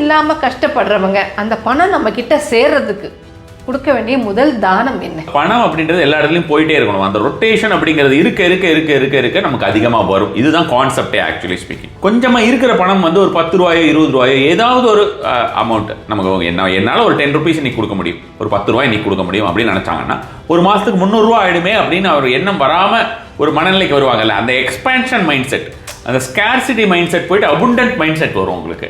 இல்லாமல் கஷ்டப்படுறவங்க அந்த பணம் நம்ம கிட்ட சேர்றதுக்கு கொடுக்க வேண்டிய முதல் தானம் என்ன? பணம் அப்படின்றது எல்லா இடத்துலையும் போயிட்டே இருக்கணும். அந்த ரொட்டேஷன் அப்படிங்கிறது இருக்க நமக்கு அதிகமாக வரும். இதுதான் கான்செப்டே ஆக்சுவலி ஸ்பீக்கிங். கொஞ்சமாக இருக்கிற பணம் வந்து ஒரு 10 ரூபாயோ 20 ரூபாயோ ஏதாவது ஒரு அமௌண்ட் நமக்கு என்னால் ஒரு 10 ருபீஸ் இன்னைக்கு கொடுக்க முடியும், ஒரு 10 ரூபாய் இன்னைக்கு கொடுக்க முடியும் அப்படின்னு நினச்சாங்கன்னா ஒரு மாதத்துக்கு 300 ரூபா ஆயிடுமே அப்படின்னு அவர் எண்ணம் வராமல் ஒரு மனநிலைக்கு வருவாங்கல்ல. அந்த எக்ஸ்பேன்ஷன் மைண்ட் செட், அந்த ஸ்கேர்சிட்டி மைண்ட் செட் போயிட்டு அபுண்டன்ட் மைண்ட் செட் வரும் உங்களுக்கு.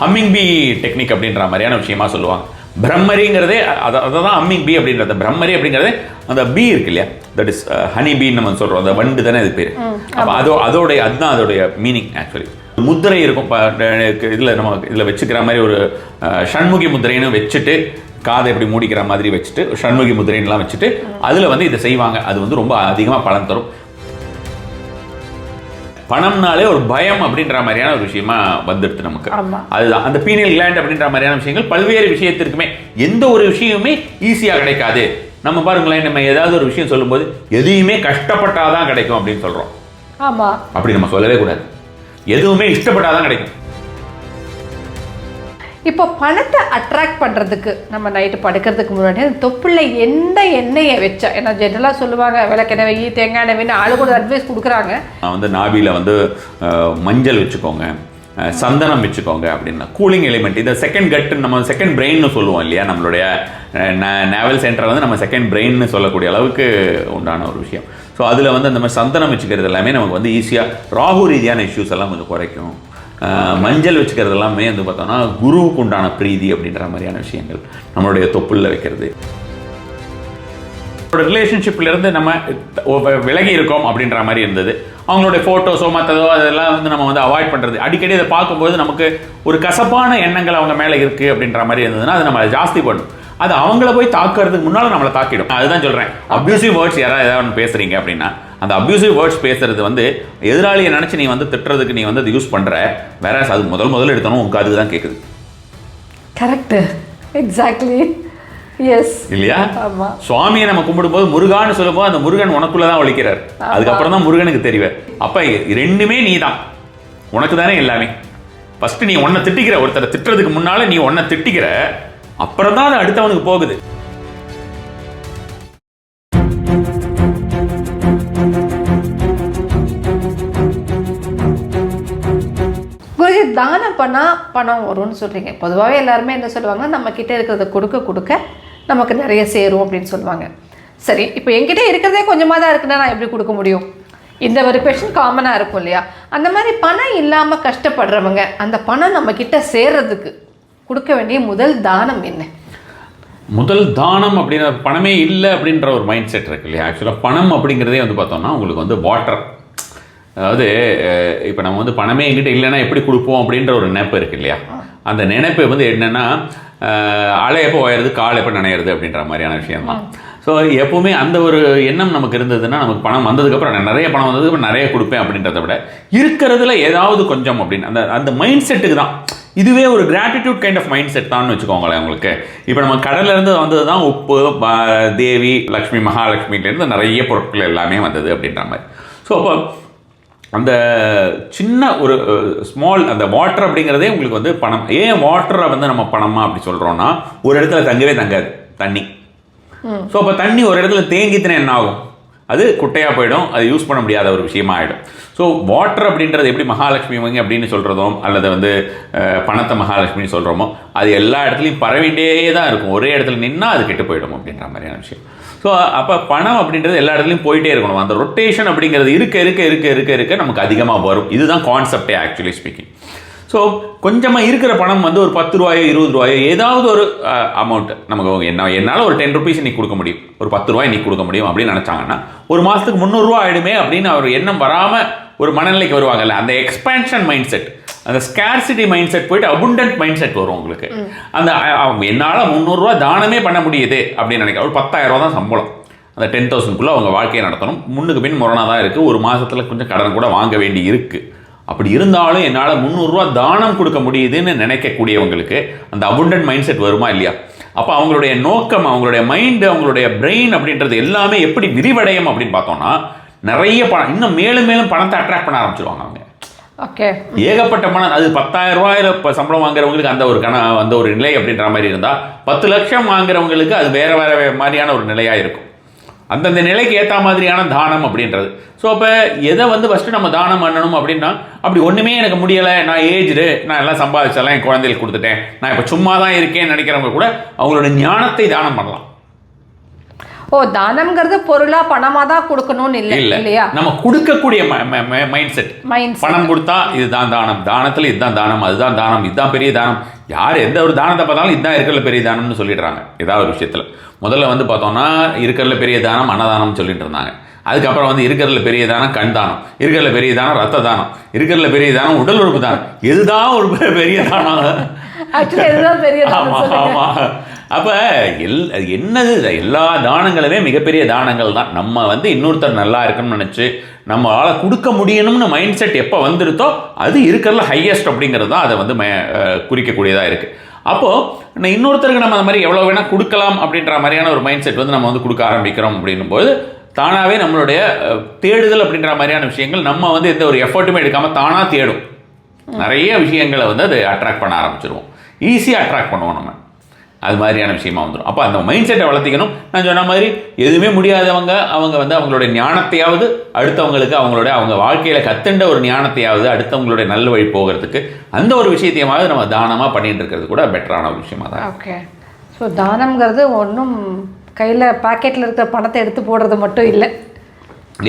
ஹம்மிங் பீ டெக்னிக் அப்படின்ற மாதிரியான விஷயமா சொல்லுவாங்க. பிரம்மரிங்கிறதே அதை தான் ஹம்மிங் பீ அப்படின்றது. பிரம்மரி அப்படிங்கிறது அந்த பீ இருக்கு இல்லையா, தட் இஸ் ஹனி பீன்னு நம்ம சொல்கிறோம். அந்த வண்டு தானே அது பேர். அப்போ அதுதான் அதோடைய மீனிங் ஆக்சுவலி. முத்திரை இருக்கும் இதில் வச்சுக்கிற மாதிரி ஒரு ஷண்முகி முத்திரைன்னு வச்சுட்டு காதை எப்படி மூடிக்கிற மாதிரி வச்சுட்டு ஷண்முகி முத்திரைன்னுலாம் வச்சுட்டு அதில் வந்து இதை செய்வாங்க. அது வந்து ரொம்ப அதிகமாக பலன் தரும். பணம்னாலே ஒரு பயம் அப்படின்ற மாதிரியான ஒரு விஷயமா வந்துடுது நமக்கு. அதுதான் அந்த பீனியல் கிளாண்ட் அப்படின்ற மாதிரியான விஷயங்கள் பல்வேறு விஷயத்திற்குமே எந்த ஒரு விஷயமுமே ஈஸியாக கிடைக்காது. நம்ம பாருங்களேன், நம்ம ஏதாவது ஒரு விஷயம் சொல்லும்போது எதையுமே கஷ்டப்பட்டாதான் கிடைக்கும் அப்படின்னு சொல்றோம். ஆமா, அப்படி நம்ம சொல்லவே கூடாது. எதுவுமே இஷ்டப்பட்டாதான் கிடைக்கும். இப்போ பணத்தை அட்ராக்ட் பண்ணுறதுக்கு நம்ம நைட்டு படுக்கிறதுக்கு முன்னாடி அந்த தொப்புள்ள எந்த எண்ணெயை வச்சா, ஏன்னா ஜென்ரலாக சொல்லுவாங்க விளக்கெண்ணெய் வெய்யி தேங்காய் எண்ணெய் ஆளு கூட அட்வைஸ் கொடுக்குறாங்க. வந்து நாபியில் வந்து மஞ்சள் வச்சுக்கோங்க, சந்தனம் வச்சுக்கோங்க அப்படின்னா கூலிங் எலிமெண்ட். இதை செகண்ட் கட்டு நம்ம செகண்ட் பிரெயின்னு சொல்லுவோம் இல்லையா, நம்மளுடைய நேவல் சென்டர் வந்து நம்ம செகண்ட் பிரெயின்னு சொல்லக்கூடிய அளவுக்கு உண்டான ஒரு விஷயம். ஸோ அதில் வந்து அந்த மாதிரி சந்தனம் வச்சுக்கிறது எல்லாமே நமக்கு வந்து ஈஸியாக ராகு ரீதியான இஷ்யூஸ் எல்லாம் கொஞ்சம் குறைக்கும். மஞ்சள் வச்சுக்கிறது எல்லாமே வந்து பார்த்தோம்னா குருவுக்கு உண்டான பிரீதி அப்படின்ற மாதிரியான விஷயங்கள் நம்மளுடைய தொப்புளில் வைக்கிறது. ரிலேஷன்ஷிப்லேருந்து நம்ம விலகி இருக்கோம் அப்படின்ற மாதிரி இருந்தது. அவங்களுடைய ஃபோட்டோஸோ மற்றதோ அதெல்லாம் வந்து நம்ம வந்து அவாய்ட் பண்ணுறது. அடிக்கடி அதை பார்க்கும்போது நமக்கு ஒரு கசப்பான எண்ணங்கள் அவங்க மேலே இருக்குது அப்படின்ற மாதிரி இருந்ததுன்னா அது நம்ம ஜாஸ்தி பண்ணும். அது அவங்கள போய் தாக்குறதுக்கு முன்னால் நம்மளை தாக்கிடும். அதுதான் சொல்கிறேன், அப்யூசிவ் வேர்ட்ஸ் யாராவது ஏதாவது பேசுகிறீங்க அப்படின்னா அந்த அப்யூசிவ் வேர்ட்ஸ் பேசுறது வந்து எதிராளியை நினச்சி நீ வந்து திட்டுறதுக்கு நீ வந்து யூஸ் பண்ணுற. வேற அது முதல்ல எடுத்தணும் உங்க அதுக்கு தான் கேட்குது. கரெக்ட், எக்ஸாக்ட்லி, எஸ் இல்லையா? சுவாமியை நம்ம கும்பிடும்போது முருகான்னு சொல்லும்போது அந்த முருகன் உனக்குள்ள தான் ஒழிக்கிறார். அதுக்கப்புறம் தான் முருகனுக்கு தெரிவார். அப்ப ரெண்டுமே நீ தான், உனக்கு தானே எல்லாமே. ஃபர்ஸ்ட் நீ ஒன்னை திட்டிக்கிற, ஒருத்தரை திட்டுறதுக்கு முன்னால நீ ஒன்னை திட்டிக்கிற, அப்புறம் தான் அது அடுத்தவனுக்கு போகுது. தானம் பண்ணால் பணம் வரும்னு சொல்கிறீங்க. பொதுவாகவே எல்லாருமே என்ன சொல்லுவாங்கன்னா நம்ம கிட்டே இருக்கிறத கொடுக்க நமக்கு நிறைய சேரும் அப்படின்னு சொல்லுவாங்க. சரி, இப்போ என்கிட்ட இருக்கிறதே கொஞ்சமாக தான் இருக்குன்னா நான் எப்படி கொடுக்க முடியும்? இந்த ஒரு கொஷின் காமனாக இருக்கும் இல்லையா? அந்த மாதிரி பணம் இல்லாமல் கஷ்டப்படுறவங்க அந்த பணம் நம்ம கிட்ட சேர்றதுக்கு கொடுக்க வேண்டிய முதல் தானம் என்ன? முதல் தானம் அப்படின்ற பணமே இல்லை அப்படின்ற ஒரு மைண்ட் செட் இருக்கு இல்லையா? ஆக்சுவலாக பணம் அப்படிங்கிறதே வந்து பார்த்தோம்னா உங்களுக்கு வந்து வாட்டர். அதாவது இப்போ நம்ம வந்து பணமே எங்கிட்ட இல்லைன்னா எப்படி கொடுப்போம் அப்படின்ற ஒரு நினைப்பு இருக்கு இல்லையா? அந்த நினைப்பு வந்து என்னென்னா அலை எப்போ உயருது கால் எப்போ நினைறது அப்படின்ற மாதிரியான விஷயம் தான். ஸோ எப்போவுமே அந்த ஒரு எண்ணம் நமக்கு இருந்ததுன்னா நமக்கு பணம் வந்ததுக்கப்புறம் நிறைய பணம் வந்ததுக்கப்புறம் நிறைய கொடுப்பேன் அப்படின்றத விட இருக்கிறதுல ஏதாவது கொஞ்சம் அப்படின்னு அந்த அந்த மைண்ட் செட்டுக்கு தான். இதுவே ஒரு gratitude kind of mind set தான் வச்சுக்கோங்களேன் உங்களுக்கு. இப்போ நம்ம கடல்லேருந்து வந்தது தான் உப்பு, தேவி, லக்ஷ்மி, மகாலட்சுமிலேருந்து நிறைய பொருட்கள் எல்லாமே வந்தது அப்படின்ற மாதிரி. ஸோ அப்போ அந்த சின்ன ஒரு ஸ்மால் அந்த வாட்டர் அப்படிங்கிறதே உங்களுக்கு வந்து பணம். ஏன் வாட்டரை வந்து நம்ம பணமா அப்படி சொல்கிறோன்னா, ஒரு இடத்துல தங்கவே தங்காது தண்ணி. ஸோ அப்போ தண்ணி ஒரு இடத்துல தேங்கித்தினா என்ன ஆகும்? அது குட்டையாக போயிடும், அது யூஸ் பண்ண முடியாத ஒரு விஷயமா ஆகிடும். ஸோ வாட்டர் அப்படின்றது எப்படி மகாலட்சுமி வாங்கி அப்படின்னு சொல்கிறதோ அல்லது வந்து பணத்தை மகாலட்சுமின்னு சொல்கிறோமோ அது எல்லா இடத்துலையும் பரவிட்டே தான் இருக்கும். ஒரே இடத்துல நின்னால் அது கெட்டு போயிடும் அப்படின்ற மாதிரியான விஷயம். ஸோ அப்போ பணம் அப்படின்றது எல்லா இடத்துலையும் போயிட்டே இருக்கணும். அந்த ரொட்டேஷன் அப்படிங்கிறது இருக்க நமக்கு அதிகமாக வரும். இதுதான் கான்செப்டே ஆக்சுவலி ஸ்பீக்கிங். ஸோ கொஞ்சமாக இருக்கிற பணம் வந்து ஒரு 10 ரூபாயோ 20 ரூபாயோ ஏதாவது ஒரு அமௌண்ட் நமக்கு என்னால் ஒரு 10 ருபீஸ் இன்னைக்கு கொடுக்க முடியும், ஒரு 10 ரூபாய் இன்னைக்கு கொடுக்க முடியும் அப்படின்னு நினச்சாங்கன்னா ஒரு மாதத்துக்கு 300 ரூபா ஆயிடுமே அப்படின்னு அவர் எண்ணம் வராமல் ஒரு மனநிலைக்கு வருவாங்கல்ல. அந்த எக்ஸ்பேன்ஷன் மைண்ட் செட், அந்த ஸ்கேர்சிட்டி மைண்ட் செட் போயிட்டு அபுண்டன்ட் மைண்ட் செட் வரும் உங்களுக்கு. அந்த என்னால் 300 ரூபா தானமே பண்ண முடியுது அப்படின்னு நினைக்கிற ஒரு 10,000 ரூபா தான் சம்பளம். அந்த 10,000க்குள்ளே அவங்க வாழ்க்கையை நடத்தணும். முன்னுக்கு பின் முரணாக தான் இருக்குது. ஒரு மாதத்தில் கொஞ்சம் கடன் கூட வாங்க வேண்டி இருக்குது. அப்படி இருந்தாலும் என்னால் 300 ரூபா தானம் கொடுக்க முடியுதுன்னு நினைக்கக்கூடியவங்களுக்கு அந்த அபுண்டன்ட் மைண்ட் செட் வருமா இல்லையா? அப்போ அவங்களுடைய நோக்கம், அவங்களுடைய மைண்டு, அவங்களுடைய பிரெயின் அப்படின்றது எல்லாமே எப்படி விரிவடையும் அப்படின்னு பார்த்தோம்னா நிறைய பணம், இன்னும் மேலும் மேலும் பணத்தை அட்ராக்ட் பண்ண ஆரம்பிச்சிருவாங்க அவங்க. ஓகே. ஏகப்பட்ட பணம். அது 10,000 ரூபாயில சம்பளம் வாங்குறவங்களுக்கு அந்த ஒரு அந்த ஒரு நிலை அப்படின்ற மாதிரி இருந்தால் 10 லட்சம் வாங்குறவங்களுக்கு அது வேற மாதிரியான ஒரு நிலையாக இருக்கும். அந்தந்த நிலைக்கு ஏற்ற மாதிரியான தானம் அப்படின்றது. ஸோ அப்போ எதை வந்து ஃபஸ்ட்டு நம்ம தானம் பண்ணணும் அப்படின்னா, அப்படி ஒன்றுமே எனக்கு முடியலை, நான் ஏஜ்டு, நான் எல்லாம் சம்பாதிச்செல்லாம் என் குழந்தைகளுக்கு கொடுத்துட்டேன், நான் இப்போ சும்மா தான் இருக்கேன்னு நினைக்கிறவங்க கூட அவங்களோட ஞானத்தை தானம் பண்ணலாம். ஓ, தானம்ங்கிறது பொருளா பணமா தான் கொடுக்கணும்னு இல்லை இல்லையா? நம்ம கொடுக்கக்கூடிய மைண்ட் செட். பணம் கொடுத்தா இதுதான் தானம், தானத்தில் இதுதான் தானம், அதுதான் தானம், இதுதான் பெரிய தானம். யார் எந்த ஒரு தானத்தை பார்த்தாலும் இதுதான் இருக்கிறதுல பெரிய தானம்னு சொல்லிடுறாங்க. ஏதாவது ஒரு விஷயத்தில் முதல்ல வந்து பார்த்தோம்னா இருக்கிறதுல பெரிய தானம் அன்னதானம்னு சொல்லிட்டு இருந்தாங்க. அதுக்கப்புறம் வந்து இருக்கிறதுல பெரிய தானம் கண் தானம், இருக்கிறதுல பெரிய தானம் ரத்த தானம், இருக்கிறதுல பெரிய தானம் உடல் உறுப்பு தானம். எதுதான் ஒரு பெரிய தானம்? ஆமாம் ஆமாம். அப்போ என்னது, எல்லா தானங்களுமே மிகப்பெரிய தானங்கள் தான். நம்ம வந்து இன்னொருத்தர் நல்லா இருக்கணும்னு நினச்சி நம்மளால் கொடுக்க முடியணும்னு மைண்ட் செட் எப்போ வந்துருத்தோ அது இருக்கிறதுல ஹையஸ்ட் அப்படிங்கிறது தான் அதை வந்து குறிக்கக்கூடியதாக இருக்குது. அப்போது இன்னொருத்தருக்கு நம்ம அந்த மாதிரி எவ்வளோ வேணால் கொடுக்கலாம் அப்படின்ற மாதிரியான ஒரு மைண்ட் செட் வந்து நம்ம வந்து கொடுக்க ஆரம்பிக்கிறோம் அப்படின்னும் போது தானாகவே நம்மளுடைய தேடுதல் அப்படின்ற மாதிரியான விஷயங்கள் நம்ம வந்து எந்த ஒரு எஃபர்ட்டுமே எடுக்காமல் தானாக தேடும். நிறைய விஷயங்களை வந்து அது அட்ராக்ட் பண்ண ஆரம்பிச்சிருவோம். ஈஸியாக அட்ராக்ட் பண்ணுவோம் நம்ம. அது மாதிரியான விஷயமா வந்துடும். அப்போ அந்த மைண்ட் செட்டை வளர்த்திக்கணும். நான் சொன்ன மாதிரி எதுவுமே முடியாதவங்க அவங்க வந்து அவங்களுடைய ஞானத்தையாவது அடுத்தவங்களுக்கு அவங்க வாழ்க்கையில் கத்துண்ட ஒரு ஞானத்தையாவது அடுத்தவங்களுடைய நல்ல வழி போகிறதுக்கு அந்த ஒரு விஷயத்தையாவது நம்ம தானமாக பண்ணிட்டு இருக்கிறது கூட பெட்டரான ஒரு விஷயமா தான். ஓகே. ஸோ தானம்ங்கிறது ஒன்றும் கையில் பாக்கெட்டில் இருக்கிற பணத்தை எடுத்து போடுறது மட்டும் இல்லை.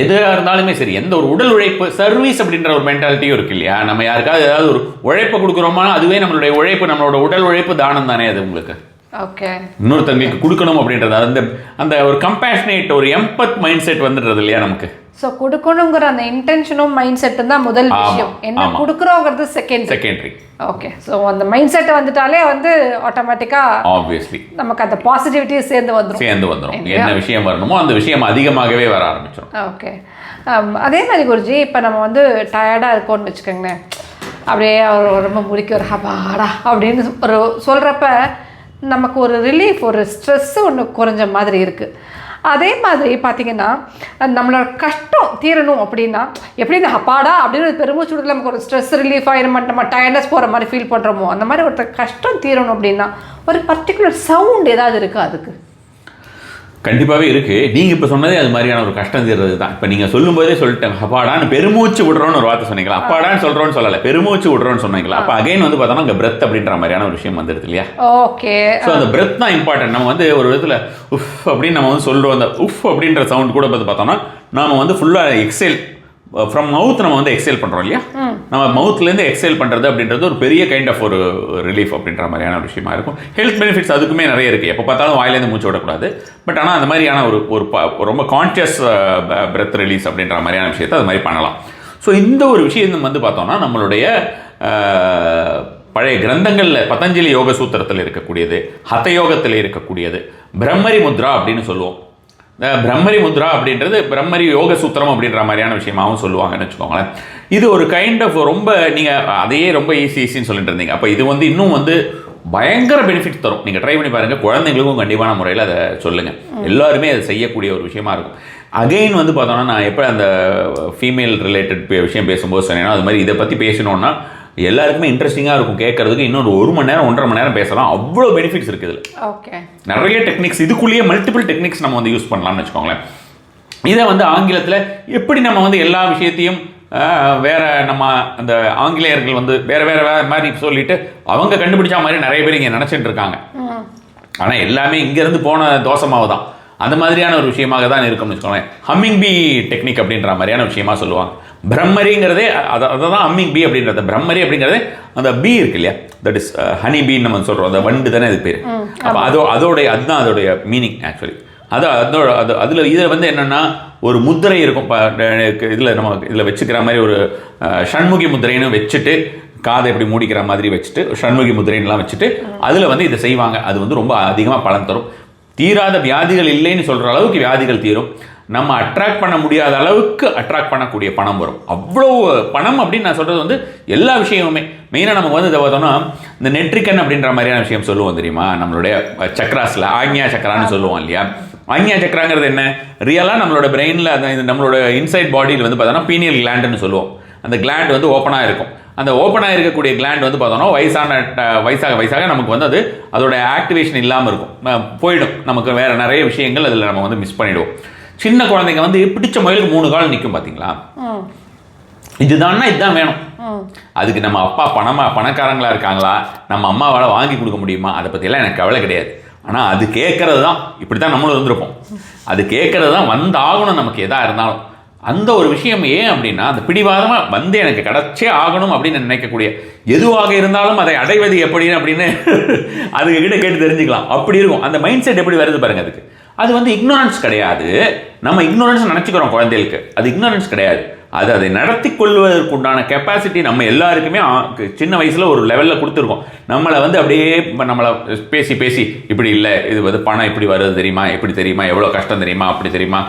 எதாக இருந்தாலுமே சரி, எந்த ஒரு உடல் உழைப்பு சர்வீஸ் அப்படின்ற ஒரு மென்டாலிட்டியும் இருக்கு இல்லையா? நம்ம யாருக்காவது ஏதாவது ஒரு உழைப்பு கொடுக்குறோமா அதுவே நம்மளுடைய உழைப்பு, நம்மளோட உடல் உழைப்பு தானம் தானே அது உங்களுக்கு. ஓகே. இன்னொருத்தங்களுக்கு கொடுக்கணும் அப்படின்றது அந்த அந்த ஒரு கம்பேஷனேட் ஒரு எம்பத் மைண்ட் செட் வந்துடுறது இல்லையா நமக்கு. ஸோ கொடுக்கணுங்கிற அந்த இன்டென்ஷனும் மைண்ட் செட்டும் தான் முதல் விஷயம். என்ன கொடுக்குறோங்கிறது செகண்டரி. ஓகே. ஸோ அந்த மைண்ட் செட்டை வந்துட்டாலே வந்து ஆட்டோமேட்டிக்காக ஆப்வியஸ்லி நமக்கு அந்த பாசிட்டிவிட்டி சேர்ந்து வந்துடும். என்ன விஷயம் வரணுமோ அந்த விஷயம் அதிகமாகவே வர ஆரம்பிச்சிடும். ஓகே. அதே மாதிரி குருஜி, இப்போ நம்ம வந்து டயர்டாக இருக்கோன்னு வச்சுக்கோங்களேன், அப்படியே அவர் ரொம்ப முடிக்க ஒரு ஹபாடா அப்படின்னு ஒரு சொல்கிறப்ப நமக்கு ஒரு ரிலீஃப், ஒரு ஸ்ட்ரெஸ்ஸு ஒன்று குறைஞ்ச மாதிரி இருக்குது. அதே மாதிரி பார்த்திங்கன்னா நம்மளோட கஷ்டம் தீரணும் அப்படின்னா எப்படி இந்த ஹப்பாடா அப்படின்னு பெருமூச்சு விடுறதுல நமக்கு ஒரு ஸ்ட்ரெஸ் ரிலீஃப் ஆகிடும், நம்ம டயர்னஸ் போகிற மாதிரி ஃபீல் பண்ணுறோமோ அந்த மாதிரி ஒருத்தர் கஷ்டம் தீரணும் அப்படின்னா ஒரு பர்டிகுலர் சவுண்ட் ஏதாவது இருக்குது? அதுக்கு கண்டிப்பாகவே இருக்குது. நீங்கள் இப்போ சொன்னதே அது மாதிரியான ஒரு கஷ்டம் தீர்றது தான். இப்போ நீங்கள் சொல்லும்போதே சொல்லிட்டேன், அப்பாடான்னு பெருமூச்சு விடுறோன்னு ஒரு வார்த்தை சொன்னீங்களா? அப்பாடான்னு சொல்கிறோன்னு சொல்லலை, பெருமூச்சு விடுறோன்னு சொன்னீங்களா? அப்போ அகைன் வந்து பார்த்தோன்னா அங்கே பிரெத் அப்படின்ற மாதிரியான ஒரு விஷயம் வந்துடுது இல்லையா? ஓகே. ஸோ அந்த பிரெத் தான் இம்பார்ட்டன்ட். நம்ம வந்து ஒரு விதத்தில் உஃப் அப்படின்னு நம்ம வந்து சொல்கிறோம். அந்த உஃப் அப்படின்ற சவுண்ட் கூட பார்த்து பார்த்தோம்னா நாம் வந்து ஃபுல்லாக எக்ஸேல் ஃப்ரம் மவுத் நம்ம வந்து எக்ஸேல் பண்ணுறோம் இல்லையா? நம்ம மவுத்லேருந்து எக்ஸேல் பண்ணுறது அப்படின்றது ஒரு பெரிய கைண்ட் ஆஃப் ஒரு ரிலீஃப் அப்படின்ற மாதிரியான ஒரு விஷயமா இருக்கும். ஹெல்த் பெனிஃபிட்ஸ் அதுக்குமே நிறைய இருக்குது. எப்போ பார்த்தாலும் வாயிலேருந்து மூச்சு விடக்கூடாது. பட் ஆனால் அந்த மாதிரியான ஒரு ரொம்ப கான்ஷியஸ் பிரெத் ரிலீஸ் அப்படின்ற மாதிரியான விஷயத்தை அது மாதிரி பண்ணலாம். ஸோ இந்த ஒரு விஷயம் வந்து பார்த்தோம்னா நம்மளுடைய பழைய கிரந்தங்களில் பதஞ்சலி யோக சூத்திரத்தில் இருக்கக்கூடியது, ஹதயோகத்தில் இருக்கக்கூடியது பிரம்மரி முத்ரா அப்படின்னு சொல்லுவோம். பிரம்மரி முத்ரா அப்படின்றது பிரம்மரி யோக சூத்திரம் அப்படின்ற மாதிரியான விஷயமாகவும் சொல்லுவாங்கன்னு வச்சுக்கோங்களேன். இது ஒரு கைண்ட் ஆஃப் ரொம்ப நீங்கள் அதையே ரொம்ப ஈஸின்னு சொல்லிட்டு இருந்தீங்க. அப்போ இது வந்து இன்னும் வந்து பயங்கர பெனிஃபிட் தரும். நீங்கள் ட்ரை பண்ணி பாருங்கள். குழந்தைங்களுக்கும் கண்டிப்பான முறையில் அதை சொல்லுங்கள். எல்லாருமே அதை செய்யக்கூடிய ஒரு விஷயமா இருக்கும். அகெயின் வந்து பார்த்தோன்னா நான் எப்போ அந்த ஃபீமேல் ரிலேட்டட் விஷயம் பேசும்போது சொன்னேன்னா அது மாதிரி இதை பற்றி பேசணுன்னா எல்லாருக்குமே இன்ட்ரெஸ்டிங்காக இருக்கும் கேட்கறதுக்கு. இன்னொரு 1 மணி நேரம் 1.5 மணி நேரம் பேசலாம். அவ்வளோ பெனிஃபிட்ஸ் இருக்குது இதில். ஓகே. நிறைய டெக்னிக்ஸ், இதுக்குள்ளேயே மல்டிபிள் டெக்னிக்ஸ் நம்ம வந்து யூஸ் பண்ணலாம்னு வச்சுக்கோங்களேன். இதை வந்து ஆங்கிலத்தில் எப்படி நம்ம வந்து எல்லா விஷயத்தையும் வேற நம்ம அந்த ஆங்கிலேயர்கள் வந்து வேற வேற மாதிரி சொல்லிட்டு அவங்க கண்டுபிடிச்சா மாதிரி நிறைய பேர் இங்கே நினச்சிட்டு இருக்காங்க. ஆனால் எல்லாமே இங்கேருந்து போன தோசமாவு தான். அந்த மாதிரியான ஒரு விஷயமாக தான் இருக்கும்னு வச்சுக்கோங்களேன். ஹம்மிங் பீ டெக்னிக் அப்படின்ற மாதிரியான விஷயமா சொல்லுவாங்க. பிரம்மரிங்கிறதே அதை தான் ஹம்மிங் பீ அப்படின்றது. பிரம்மரி அப்படிங்கிறதே அந்த பீ இருக்கு இல்லையா, தட் இஸ் ஹனி பீன்னு நம்ம சொல்கிறோம். அந்த வண்டு தானே அது பேர். அப்போ அதுதான் அதோடைய மீனிங் ஆக்சுவலி. அதில் இதில் வந்து என்னென்னா ஒரு முத்திரை இருக்கும். இதில் வச்சுக்கிற மாதிரி ஒரு ஷண்முகி முத்திரைன்னு வச்சுட்டு காதை எப்படி மூடிக்கிற மாதிரி வச்சுட்டு ஷண்முகி முத்திரைன்லாம் வச்சுட்டு அதில் வந்து இதை செய்வாங்க. அது வந்து ரொம்ப அதிகமாக பலன் தரும். தீராத வியாதிகள் இல்லைன்னு சொல்கிற அளவுக்கு வியாதிகள் தீரும். நம்ம அட்ராக்ட் பண்ண முடியாத அளவுக்கு அட்ராக்ட் பண்ணக்கூடிய பணம் வரும். அவ்வளோ பணம் அப்படின்னு நான் சொல்கிறது வந்து எல்லா விஷயமுமே மெயினாக நமக்கு வந்து இதை பார்த்தோம்னா இந்த நெட்ரிக்கன் அப்படின்ற மாதிரியான விஷயம் சொல்லுவோம் தெரியுமா? நம்மளுடைய சக்ராஸில் ஆக்ஞா சக்கரான்னு சொல்லுவோம் இல்லையா? ஆக்ஞா சக்கராங்கிறது என்ன? ரியலாக நம்மளோட பிரெயினில் நம்மளோட இன்சைட் பாடியில் வந்து பார்த்தோன்னா பீனியல் கிளாண்டுன்னு சொல்லுவோம். அந்த கிளாண்ட் வந்து ஓப்பனாக இருக்கும். அந்த ஓப்பனாக இருக்கக்கூடிய கிளாண்ட் வந்து பார்த்தோன்னா வயசாக நமக்கு வந்து அதோட ஆக்டிவேஷன் இல்லாமல் இருக்கும், போயிடும். நமக்கு வேறு நிறைய விஷயங்கள் அதில் நம்ம வந்து மிஸ் பண்ணிவிடுவோம். சின்ன குழந்தைங்க வந்து பிடிச்ச மயிலுக்கு 3 கால் நிற்கும் பார்த்தீங்களா, இதுதான்னா இதுதான் வேணும். அதுக்கு நம்ம அப்பா பணக்காரங்களா இருக்காங்களா, நம்ம அம்மாவால் வாங்கி கொடுக்க முடியுமா, அதை பற்றியெல்லாம் எனக்கு கவலை கிடையாது. ஆனால் அது கேட்கறது தான், இப்படி தான் நம்மளும் இருந்திருப்போம். அது கேட்கறது தான் வந்தாகணும் நமக்கு எதாக இருந்தாலும். அந்த ஒரு விஷயம் ஏன் அப்படின்னா, அந்த பிடிவாதமாக வந்து எனக்கு கிடச்சே ஆகணும் அப்படின்னு நினைக்கக்கூடிய எதுவாக இருந்தாலும் அதை அடைவது எப்படி அப்படின்னு அதுக்கிட்ட கேட்டு தெரிஞ்சுக்கலாம். அப்படி இருக்கும் அந்த மைண்ட் செட். எப்படி வருது பாருங்க. அதுக்கு அது வந்து இக்னோரன்ஸ் கிடையாது. நம்ம இக்னோரன்ஸ் நினச்சிக்கிறோம் குழந்தைகளுக்கு. அது இக்னோரன்ஸ் கிடையாது. அதை நடத்தி கொள்வதற்குண்டான கெப்பாசிட்டி நம்ம எல்லாருக்குமே சின்ன வயசில் ஒரு லெவலில் கொடுத்துருக்கோம். நம்மளை வந்து அப்படியே நம்மளை பேசி இப்படி இல்லை, இது வந்து பணம் இப்படி வருது தெரியுமா, எப்படி தெரியுமா, எவ்வளோ கஷ்டம் தெரியுமா, அப்படி தெரியுமா,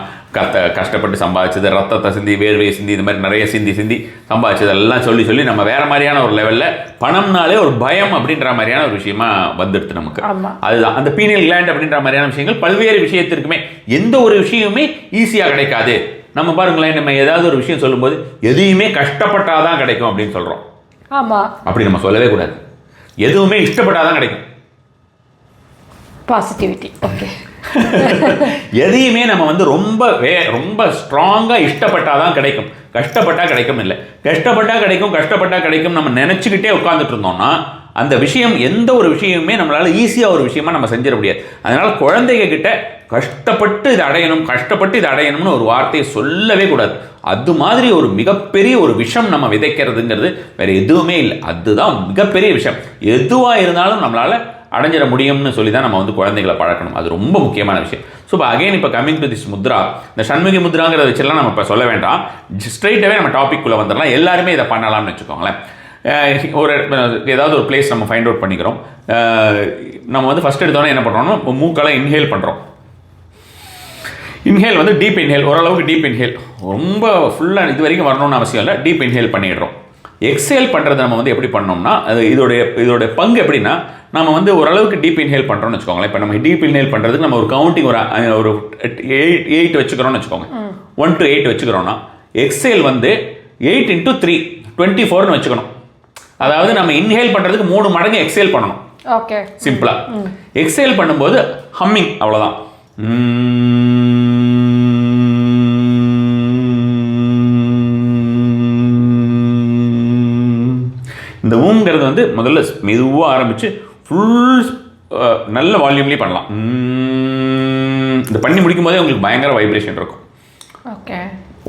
கஷ்டப்பட்டு சம்பாதிச்சது, ரத்தத்தை சிந்தி, வேர்வையை சிந்தி, இது மாதிரி நிறைய சிந்தி சம்பாதிச்சது எல்லாம் சொல்லி நம்ம வேற மாதிரியான ஒரு லெவலில் பணம்னாலே ஒரு பயம் அப்படின்ற மாதிரியான ஒரு விஷயமா வந்துடுது நமக்கு. அதுதான் அந்த பீனியல் கிளாண்ட் அப்படின்ற மாதிரியான விஷயங்கள் பல்வேறு விஷயத்திற்குமே. எந்த ஒரு விஷயமுமே ஈஸியாக கிடைக்காது. நம்ம பாருங்களேன், நம்ம ஏதாவது ஒரு விஷயம் சொல்லும்போது எதையுமே கஷ்டப்பட்டாதான் கிடைக்கும் அப்படின்னு சொல்கிறோம். ஆமாம், அப்படி நம்ம சொல்லவே கூடாது. எதுவுமே இஷ்டப்பட்டாதான் கிடைக்கும். பாசிட்டிவிட்டி. ஓகே. எதையுமே நம்ம வந்து ரொம்ப ஸ்ட்ராங்காக இஷ்டப்பட்டாதான் கிடைக்கும், கஷ்டப்பட்டா கிடைக்கும் இல்லை. கஷ்டப்பட்டா கிடைக்கும் நம்ம நினச்சிக்கிட்டே உட்காந்துட்டு இருந்தோம்னா அந்த விஷயம், எந்த ஒரு விஷயமுமே நம்மளால ஈஸியாக ஒரு விஷயமா நம்ம செஞ்சிட முடியாது. அதனால குழந்தைங்க கிட்ட கஷ்டப்பட்டு இதை அடையணும்னு ஒரு வார்த்தையை சொல்லவே கூடாது. அது மாதிரி ஒரு மிகப்பெரிய ஒரு விஷம் நம்ம விதைக்கிறதுங்கிறது வேற எதுவுமே இல்லை. அதுதான் மிகப்பெரிய விஷயம். எதுவாக இருந்தாலும் நம்மளால அடைஞ்சிட முடியும்னு சொல்லி தான் நம்ம வந்து குழந்தைகளை பழக்கணும். அது ரொம்ப முக்கியமான விஷயம். ஸோ இப்போ அகைன் இப்போ கம்மிங் டு திஸ் முத்ரா, இந்த சண்முகி முத்ராங்கிறத வச்செல்லாம் நம்ம இப்போ சொல்ல வேண்டாம். ஸ்ட்ரைட்டாகவே நம்ம டாபிக்குள்ளே வந்துடலாம். எல்லாருமே இதை பண்ணலாம்னு வச்சுக்கோங்களேன். ஏதாவது ஒரு பிளேஸ் நம்ம ஃபைண்ட் அவுட் பண்ணிக்கிறோம். நம்ம வந்து ஃபஸ்ட் எடுத்தோன்னே என்ன பண்ணுறோம்னா மூக்கால் இன்ஹேல் பண்ணுறோம். இன்ஹேல் வந்து டீப் இன்ஹேல், ஓரளவுக்கு டீப் இன்ஹேல், ரொம்ப ஃபுல்லாக இது வரைக்கும் வரணும்னு அவசியம் இல்லை. டீப் இன்ஹேல் பண்ணிடுறோம். எக்ஸேல் பண்ணுறது நம்ம வந்து எப்படி பண்ணோம்னா, அது இதோடைய பங்கு எப்படின்னா, நம்ம வந்து ஓரளவுக்கு டீப் இன்ஹேல் பண்ணுறோம்னு வச்சுக்கோங்களேன். இப்போ நம்ம டீப் இன்ஹேல் பண்ணுறதுக்கு நம்ம ஒரு கவுண்டிங் ஒரு 8 வச்சுக்கிறோம்னு வச்சுக்கோங்க. 1 to 8 வச்சுக்கிறோம்னா, எக்ஸேல் வந்து 8 into 3 24ன்னு வச்சுக்கணும். அதாவது நம்ம இன்ஹேல் பண்ணுறதுக்கு 3 மடங்கு எக்ஸேல் பண்ணணும். ஓகே, சிம்பிளா. எக்ஸேல் பண்ணும்போது ஹம்மிங், அவ்வளோதான். இந்த ஊங்கிறது வந்து முதல்ல மெதுவாக ஆரம்பிச்சு ஃபுல் நல்ல வால்யூம்லேயே பண்ணலாம். இந்த பண்ணி முடிக்கும் போதே உங்களுக்கு பயங்கர வைப்ரேஷன் இருக்கும். ஓகே,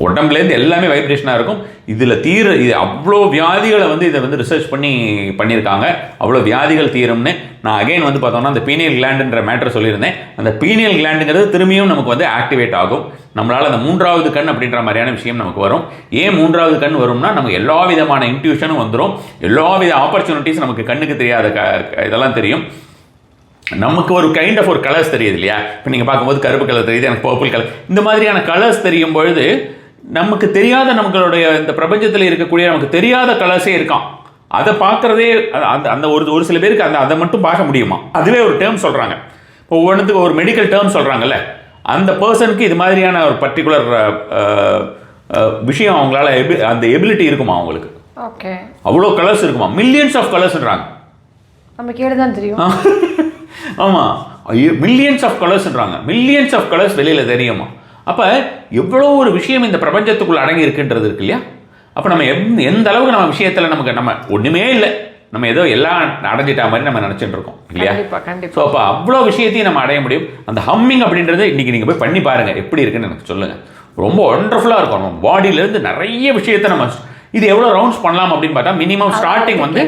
உடம்புலேருந்து எல்லாமே வைப்ரேஷனாக இருக்கும். இதில் இது அவ்வளோ வியாதிகளை வந்து இதை வந்து ரிசர்ச் பண்ணியிருக்காங்க. அவ்வளோ வியாதிகள் தீரும்னு. நான் அகைன் வந்து பார்த்தோம்னா அந்த பீனியல் கிளாண்டுன்ற மேட்டர் சொல்லியிருந்தேன். அந்த பீனியல் கிளாண்டுங்கிறது திரும்பியும் நமக்கு வந்து ஆக்டிவேட் ஆகும். நம்மளால் அந்த 3வது கண் அப்படின்ற மாதிரியான விஷயம் நமக்கு வரும். ஏன் 3வது கண் வரும்னா, நமக்கு எல்லா விதமான இன்ட்யூஷனும் வந்துடும். எல்லா வித ஆப்பர்ச்சுனிட்டிஸ் நமக்கு கண்ணுக்கு தெரியாத இதெல்லாம் தெரியும். நமக்கு ஒரு கைண்ட் ஆஃப் ஒரு கலர்ஸ் தெரியுது இல்லையா. இப்போ நீங்கள் பார்க்கும்போது கருப்பு கலர் தெரியுது, எனக்கு பர்பிள் கலர், இந்த மாதிரியான கலர்ஸ் தெரியும் பொழுது நமக்கு தெரியாத, நம்மளுடைய இந்த பிரபஞ்சத்தில் இருக்கக்கூடிய நமக்கு தெரியாத கலர்ஸே இருக்கான். அதை பார்க்குறதே அந்த ஒரு சில பேருக்கு அதை மட்டும் பார்க்க முடியுமா. அதுவே ஒரு டேர்ம் சொல்கிறாங்க. இப்போ ஒவ்வொன்றுத்துக்கு ஒரு மெடிக்கல் டேர்ம் சொல்கிறாங்கல்ல, அந்த பர்சனுக்கு இது மாதிரியான ஒரு பர்டிகுலர் விஷயம் அவங்களால அந்த எபிலிட்டி இருக்குமா அவங்களுக்கு. ஓகே, அவ்வளோ கலர்ஸ் இருக்குமா, மில்லியன்ஸ் ஆஃப் கலர்ஸ்ன்றாங்க. நம்ம கேட்டு தான் தெரியும். ஆமாம், மில்லியன்ஸ் ஆஃப் கலர்ஸ்ன்றாங்க. மில்லியன்ஸ் ஆஃப் கலர்ஸ் வெளியில் தெரியுமா. அப்போ எவ்வளோ ஒரு விஷயம் இந்த பிரபஞ்சத்துக்குள்ள அடங்கி இருக்குன்றது இருக்கு இல்லையா. அப்போ நம்ம எந்த அளவுக்கு நம்ம விஷயத்தில் நம்ம ஒன்றுமே இல்லை, நம்ம ஏதோ எல்லாம் அடைஞ்சிட்டா மாதிரி நம்ம நினச்சிட்டு இருக்கோம் இல்லையா. ஸோ அப்போ அவ்வளோ விஷயத்தையும் நம்ம அடைய முடியும். அந்த ஹம்மிங் அப்படின்றது இன்றைக்கி நீங்கள் போய் பண்ணி பாருங்கள் எப்படி இருக்குன்னு எனக்கு சொல்லுங்கள். ரொம்ப ஒண்டர்ஃபுல்லாக இருக்கும். நம்ம பாடியிலேருந்து நிறைய விஷயத்தை நம்ம இது எவ்வளோ ரவுண்ட்ஸ் பண்ணலாம் அப்படின்னு பார்த்தா மினிமம் ஸ்டார்டிங் வந்து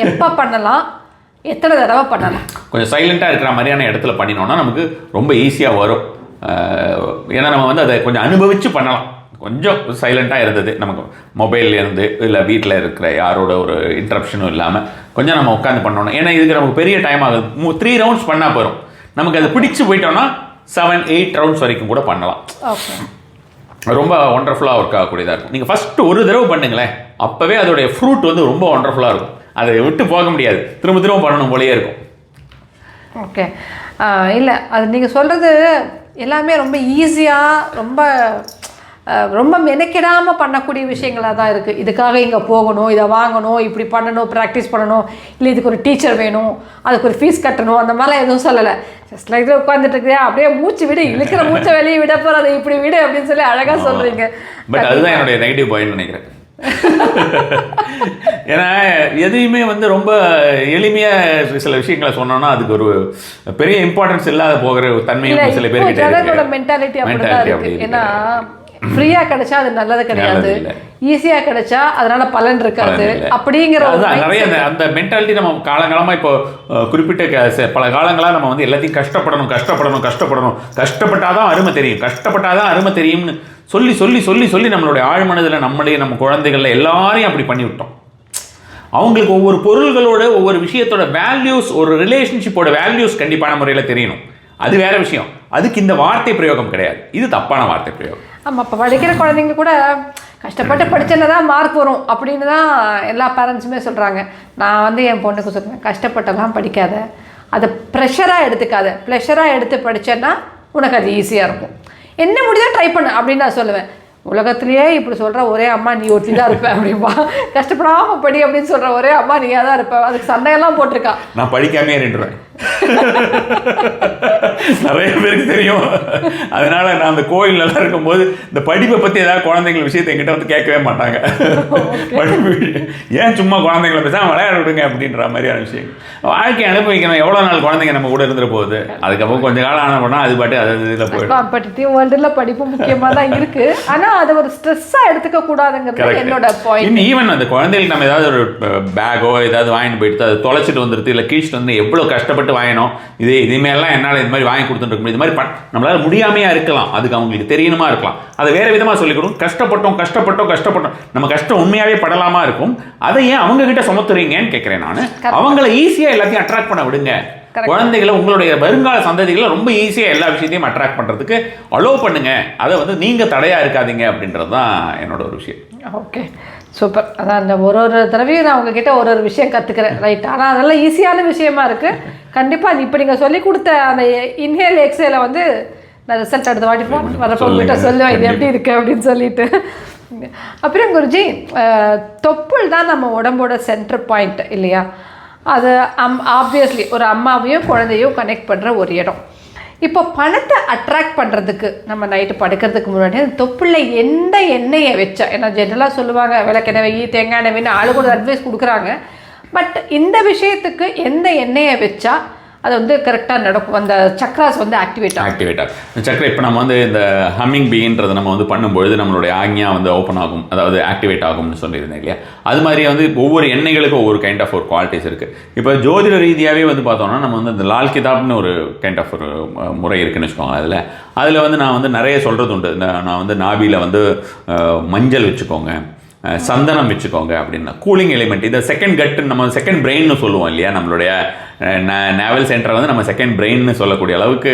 எப்போ பண்ணலாம், எத்தனை தடவை பண்ணலாம். கொஞ்சம் சைலண்ட்டாக இருக்கிற மாதிரியான இடத்துல பண்ணினோன்னா நமக்கு ரொம்ப ஈஸியாக வரும். ஏன்னா நம்ம வந்து அதை கொஞ்சம் அனுபவித்து பண்ணலாம். கொஞ்சம் சைலண்ட்டாக இருந்தது, நமக்கு மொபைலில் இருந்து இல்லை வீட்டில் இருக்கிற யாரோட ஒரு இன்ட்ரப்ஷனும் இல்லாமல் கொஞ்சம் நம்ம உட்காந்து பண்ணணும். ஏன்னா இதுக்கு நமக்கு பெரிய டைம் ஆகுது. 3 ரவுண்ட்ஸ் பண்ணால் போகிறோம். நமக்கு அது பிடிச்சி போயிட்டோம்னா 7-8 ரவுண்ட்ஸ் வரைக்கும் கூட பண்ணலாம். ரொம்ப ஒண்டர்ஃபுல்லாக ஒர்க் ஆகக்கூடியதாக இருக்கும். நீங்கள் ஃபஸ்ட்டு ஒரு தடவை பண்ணுங்களேன், அப்போவே அதோடைய ஃப்ரூட் வந்து ரொம்ப ஒண்டர்ஃபுல்லாக இருக்கும். அதை விட்டு போக முடியாது, திரும்ப பண்ணணும் போலேயே இருக்கும். ஓகே, இல்லை அது நீங்கள் சொல்கிறது எல்லாமே ரொம்ப ஈஸியாக, ரொம்ப ரொம்ப மெனக்கெடாமல் பண்ணக்கூடிய விஷயங்களாக தான் இருக்குது. இதுக்காக இங்கே போகணும், இதை வாங்கணும், இப்படி பண்ணணும், ப்ராக்டிஸ் பண்ணணும், இல்லை இதுக்கு ஒரு டீச்சர் வேணும், அதுக்கு ஒரு ஃபீஸ் கட்டணும், அந்த மாதிரிலாம் எதுவும் சொல்லலை. ஜஸ்ட் லைக் உட்காந்துட்டு இருக்கிறியா, அப்படியே மூச்சு விடு, இழுக்கிற மூச்சை வெளியே விட போகிற அதை இப்படி விடு அப்படின்னு சொல்லி அழகாக சொல்கிறீங்க. பட் அதுதான் என்னுடைய நெகட்டிவ் பாயிண்ட் நினைக்கிறேன். ஏன்னா எதையுமே வந்து ரொம்ப எளிமையாக சில விஷயங்களை சொன்னோம்னா அதுக்கு ஒரு பெரிய இம்பார்ட்டன்ஸ் இல்லாத போகிற தன்மையும் சில பேருக்கு மென்டாலிட்டி அப்படிதான் இருக்கு. ஏன்னா ஃப்ரீயா கிடைச்சா அது நல்லது கிடையாது, ஈஸியா கிடைச்சா அதனால பலன் இருக்காது அப்படிங்கிற நிறைய அந்த மென்டாலிட்டி நம்ம காலங்காலமா இப்போ குறிப்பிட்ட பல காலங்களா நம்ம வந்து எல்லாத்தையும் கஷ்டப்படணும் கஷ்டப்படணும் கஷ்டப்படணும், கஷ்டப்பட்டாதான் அருமை தெரியும், கஷ்டப்பட்டாதான் அருமை தெரியும்னு சொல்லி சொல்லி சொல்லி சொல்லி நம்மளுடைய ஆழ்மனதில் நம்ம குழந்தைகள்ல எல்லாரையும் அப்படி பண்ணி விட்டோம். அவங்களுக்கு ஒவ்வொரு பொருள்களோட ஒவ்வொரு விஷயத்தோட வேல்யூஸ், ஒரு ரிலேஷன்ஷிப்போட வேல்யூஸ் கண்டிப்பான முறையில் தெரியணும். அது வேற விஷயம். அதுக்கு இந்த வார்த்தை பிரயோகம் கிடையாது, இது தப்பான வார்த்தை பிரயோகம். ஆமாம், இப்போ படிக்கிற குழந்தைங்க கூட கஷ்டப்பட்டு படிச்சேன்னா தான் மார்க் வரும் அப்படின்னு தான் எல்லா பேரண்ட்ஸுமே சொல்கிறாங்க. நான் வந்து என் பொண்ணுக்கு சொல்லுவேன், கஷ்டப்பட்டெல்லாம் படிக்காத, அதை ப்ரெஷராக எடுத்துக்காத, ப்ளஷராக எடுத்து படித்தேன்னா உனக்கு அது ஈஸியாக இருக்கும், என்ன முடியுதோ ட்ரை பண்ணு அப்படின்னு நான் சொல்லுவேன். உலகத்திலேயே இப்படி சொல்கிற ஒரே அம்மா நீ ஒருத்தி தான் இருப்பேன் அப்படின்பா. கஷ்டப்படாமல் படி அப்படின்னு சொல்கிற ஒரே அம்மா நீயாக தான் இருப்பேன். அதுக்கு சண்டையெல்லாம் போட்டிருக்கா. நான் படிக்காமே இருந்துருவேன். நிறைய பேருக்கு தெரியும். அதனால நான் அந்த கோயிலெல்லாம் இருக்கும்போது இந்த படிப்பை பற்றி ஏதாவது குழந்தைங்க விஷயத்தை என்கிட்ட வந்து கேட்கவே மாட்டாங்க. படிப்பு ஏன் சும்மா குழந்தைங்களை பேசாமல் விளையாட விடுங்க அப்படின்ற மாதிரியான விஷயம். வாழ்க்கை அனுபவிக்கணும். எவ்வளோ நாள் குழந்தைங்க நம்ம கூட இருந்துட்டு போகுது, அதுக்கப்புறம் கொஞ்சம் காலம் ஆன போனால் அது பாட்டு அது இதில் போயிடும். காம்படிட்டிவ் வேர்ல்டில் படிப்பு முக்கியமாக தான் இருக்குது, ஆனால் அதை ஒரு ஸ்ட்ரெஸ்ஸாக எடுத்துக்க கூடாதுங்கிறது என்னோட பாயிண்ட். ஈவன் அந்த குழந்தைகளுக்கு நம்ம ஏதாவது ஒரு பேக்கோ ஏதாவது வாங்கிட்டு போயிட்டு அதை தொலைச்சிட்டு வந்துருது, இல்லை கீழ்ச்சிட்டு வந்து எவ்வளோ கஷ்டப்பட்டு வாங்கணும், இதுமாரிலாம் என்னால் இது மாதிரி வாங்கி கொடுத்துட்டு இருக்கும், இது மாதிரி நம்மளால முடியாமையா இருக்கலாம், அதுக்கு அவங்களுக்கு தெரியணுமா இருக்கலாம், அதை வேற விதமாக சொல்லிக் கொடுக்கும். கஷ்டப்பட்டோம் கஷ்டப்பட்டோம் கஷ்டப்பட்டோம், நம்ம கஷ்டம் உண்மையாவே படலாமா இருக்கும், அதை ஏன் அவங்க கிட்ட சுமத்துறீங்கன்னு கேட்கிறேன் நான். அவங்கள ஈஸியா எல்லாத்தையும் அட்ராக்ட் பண்ண விடுங்க. குழந்தைகளை, உங்களுடைய வருங்கால சந்ததிகளை ரொம்ப ஈஸியா எல்லா விஷயத்தையும் அட்ராக்ட் பண்றதுக்கு அலோவ் பண்ணுங்க. அதை வந்து நீங்க தடையா இருக்காதீங்க அப்படின்றது தான் என்னோட ஒரு விஷயம். Okay, super. அதான் அந்த ஒரு தடவையும் நான் உங்ககிட்ட ஒரு விஷயம் கற்றுக்கிறேன், ரைட். ஆனால் அதெல்லாம் ஈஸியான விஷயமா இருக்குது. கண்டிப்பாக இப்போ நீங்கள் சொல்லி கொடுத்த அந்த இன்ஹேல் எக்ஸேல வந்து நான் ரிசல்ட் அடுத்த வாட்டி வரப்போ உங்ககிட்ட சொல்லுவேன் இது எப்படி இருக்குது அப்படின்னு சொல்லிட்டு. அப்புறம் குருஜி, தொப்புள் தான் நம்ம உடம்போட சென்டர் பாயிண்ட் இல்லையா? அது ஆப்வியஸ்லி ஒரு அம்மாவையும் குழந்தையும் கனெக்ட் பண்ணுற ஒரு இடம். இப்போ பணத்தை அட்ராக்ட் பண்ணுறதுக்கு நம்ம நைட்டு படுக்கிறதுக்கு முன்னாடி அந்த தொப்புள்ள எந்த எண்ணெயை வச்சா, ஏன்னா ஜென்ரலாக சொல்லுவாங்க விளக்கெண்ணெய் வெய்யி தேங்காய் எண்ணெய் வேணும், ஆளு கூட அட்வைஸ் கொடுக்குறாங்க. பட் இந்த விஷயத்துக்கு எந்த எண்ணெயை வச்சா அது வந்து கரெக்டாக நடக்கும், அந்த சக்ராஸ் வந்து ஆக்டிவேட் ஆகும். சக்ரா இப்போ நம்ம வந்து இந்த ஹம்மிங் பீன்றதை நம்ம வந்து பண்ணும்பொழுது நம்மளுடைய ஆக்ஞா வந்து ஓப்பன் ஆகும், அதாவது ஆக்டிவேட் ஆகும்னு சொல்லியிருந்தேன் இல்லையா? அது மாதிரி வந்து ஒவ்வொரு எண்ணெய்களுக்கும் ஒவ்வொரு கைண்ட் ஆஃப் ஒரு குவாலிட்டிஸ் இருக்குது. இப்போ ஜோதிட ரீதியாகவே வந்து பார்த்தோம்னா நம்ம வந்து இந்த லால் கிதாப்னு ஒரு கைண்ட் ஆஃப் ஒரு முறை இருக்குன்னு வச்சுக்கோங்க. அதில் வந்து நான் வந்து நிறைய சொல்கிறது உண்டு. நான் வந்து நாபியில் வந்து மஞ்சள் வச்சுக்கோங்க, சந்தனம் வச்சுக்கோங்க அப்படின்னா கூலிங் எலிமெண்ட். இதை செகண்ட் கட்டு, நம்ம செகண்ட் பிரெயின்னு சொல்லுவோம் இல்லையா? நம்மளுடைய நேவல் சென்டரை வந்து நம்ம செகண்ட் பிரெயின்னு சொல்லக்கூடிய அளவுக்கு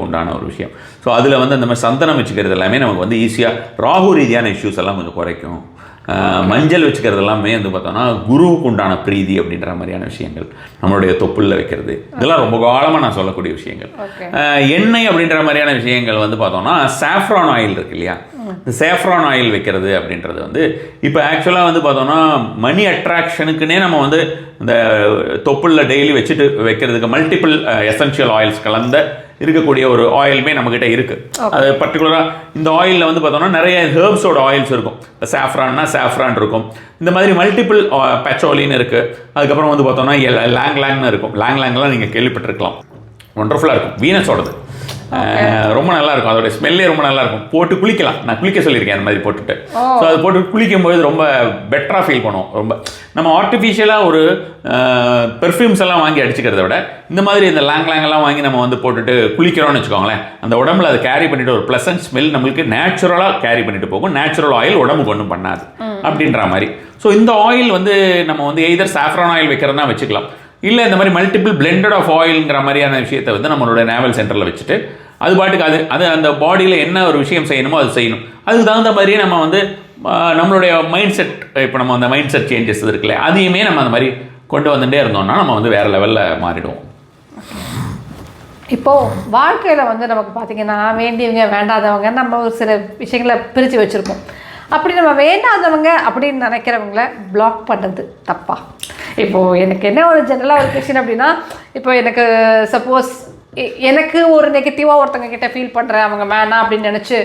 உண்டான ஒரு விஷயம். ஸோ அதில் வந்து அந்த மாதிரி சந்தனம் வச்சுக்கிறது எல்லாமே நமக்கு வந்து ஈஸியாக ராகு ரீதியான இஷ்யூஸ் எல்லாம் கொஞ்சம் குறைக்கும். மஞ்சள் வச்சுக்கிறது எல்லாமே வந்து பார்த்தோம்னா குருவுக்கு உண்டான பிரீதி அப்படின்ற மாதிரியான விஷயங்கள், நம்மளுடைய தொப்புளில் வைக்கிறது, இதெல்லாம் ரொம்ப காலமாக நான் சொல்லக்கூடிய விஷயங்கள். எண்ணெய் அப்படின்ற மாதிரியான விஷயங்கள் வந்து பார்த்தோம்னா சாஃப்ரான் ஆயில் இருக்கு இல்லையா? இந்த சேஃப்ரான் ஆயில் வைக்கிறது அப்படின்றது வந்து இப்போ ஆக்சுவலாக வந்து பார்த்தோம்னா மணி அட்ராக்ஷனுக்குன்னே நம்ம வந்து இந்த தொப்புளில் டெய்லி வச்சுட்டு வைக்கிறதுக்கு மல்டிபிள் எசென்ஷியல் ஆயில்ஸ் கலந்த இருக்கக்கூடிய ஒரு ஆயிலுமே நம்மக்கிட்ட இருக்குது. அது பர்டிகுலராக இந்த ஆயிலில் வந்து பார்த்தோம்னா நிறைய ஹெர்ப்ஸோட ஆயில்ஸ் இருக்கும். இப்போ சாஃப்ரான்னா சாஃப்ரான் இருக்கும், இந்த மாதிரி மல்டிபிள் பெட்ரோலின்னு இருக்குது. அதுக்கப்புறம் வந்து பார்த்தோம்னா லாங்லாங்னு இருக்கும். லாங்லாம் நீங்கள் கேள்விப்பட்டிருக்கலாம், ஒண்டர்ஃபுல்லாக இருக்கும், வீனஸோடது ரொம்ப நல்லா இருக்கும், அதோட ஸ்மெல்லே ரொம்ப நல்லா இருக்கும். போட்டு குளிக்கலாம், நான் குளிக்க சொல்லியிருக்கேன் அந்த மாதிரி போட்டுட்டு. ஸோ அது போட்டு குளிக்கும்போது ரொம்ப பெட்டராக ஃபீல் பண்ணுவோம். ரொம்ப நம்ம ஆர்டிஃபிஷியலாக ஒரு பெர்ஃப்யூம்ஸ் எல்லாம் வாங்கி அடிச்சுக்கிறத விட இந்த மாதிரி இந்த லாங்லாம் வாங்கி நம்ம வந்து போட்டுட்டு குளிக்கிறோம்னு வச்சுக்கோங்களேன், அந்த உடம்புல அதை கேரி பண்ணிட்டு ஒரு ப்ளசன்ட் ஸ்மெல் நம்மளுக்கு நேச்சுரலாக கேரி பண்ணிட்டு போகும். நேச்சுரல் ஆயில் உடம்புக்கு ஒன்றும் பண்ணாது அப்படின்ற மாதிரி. ஸோ இந்த ஆயில் வந்து நம்ம வந்து எய்தர் சாஃப்ரான் ஆயில் வைக்கிறதுனா வச்சுக்கலாம், இல்லை இந்த மாதிரி மல்டிபிள் பிளெண்டட் ஆஃப் ஆயில்ங்கிற மாதிரியான விஷயத்தை வந்து நம்மளோட நேவல் சென்டரில் வச்சுட்டு அது பாட்டுக்கு அது அந்த பாடியில் என்ன ஒரு விஷயம் செய்யணுமோ அது செய்யணும். அதுக்கு தகுந்த மாதிரியே நம்ம வந்து நம்மளுடைய மைண்ட் செட், இப்போ நம்ம அந்த மைண்ட் செட் சேஞ்சஸ் இருக்குல்ல, அதையுமே நம்ம அந்த மாதிரி கொண்டு வந்துட்டே இருந்தோம்னா நம்ம வந்து வேறு லெவலில் மாறிடுவோம். இப்போது வாழ்க்கையில் வந்து நமக்கு பார்த்திங்கன்னா வேண்டியவங்க வேண்டாதவங்க நம்ம ஒரு சில விஷயங்களை பிரித்து வச்சுருப்போம். அப்படி நம்ம வேண்டாதவங்க அப்படின்னு நினைக்கிறவங்கள பிளாக் பண்ணுறது தப்பா? இப்போது எனக்கு என்ன ஒரு ஜென்ரலாக ஒரு கொஷின் அப்படின்னா, இப்போ எனக்கு சப்போஸ் எனக்கு ஒரு நெகட்டிவாக ஒருத்தங்க கிட்டே ஃபீல் பண்ணுறேன், அவங்க வேணாம் அப்படின்னு நினச்சி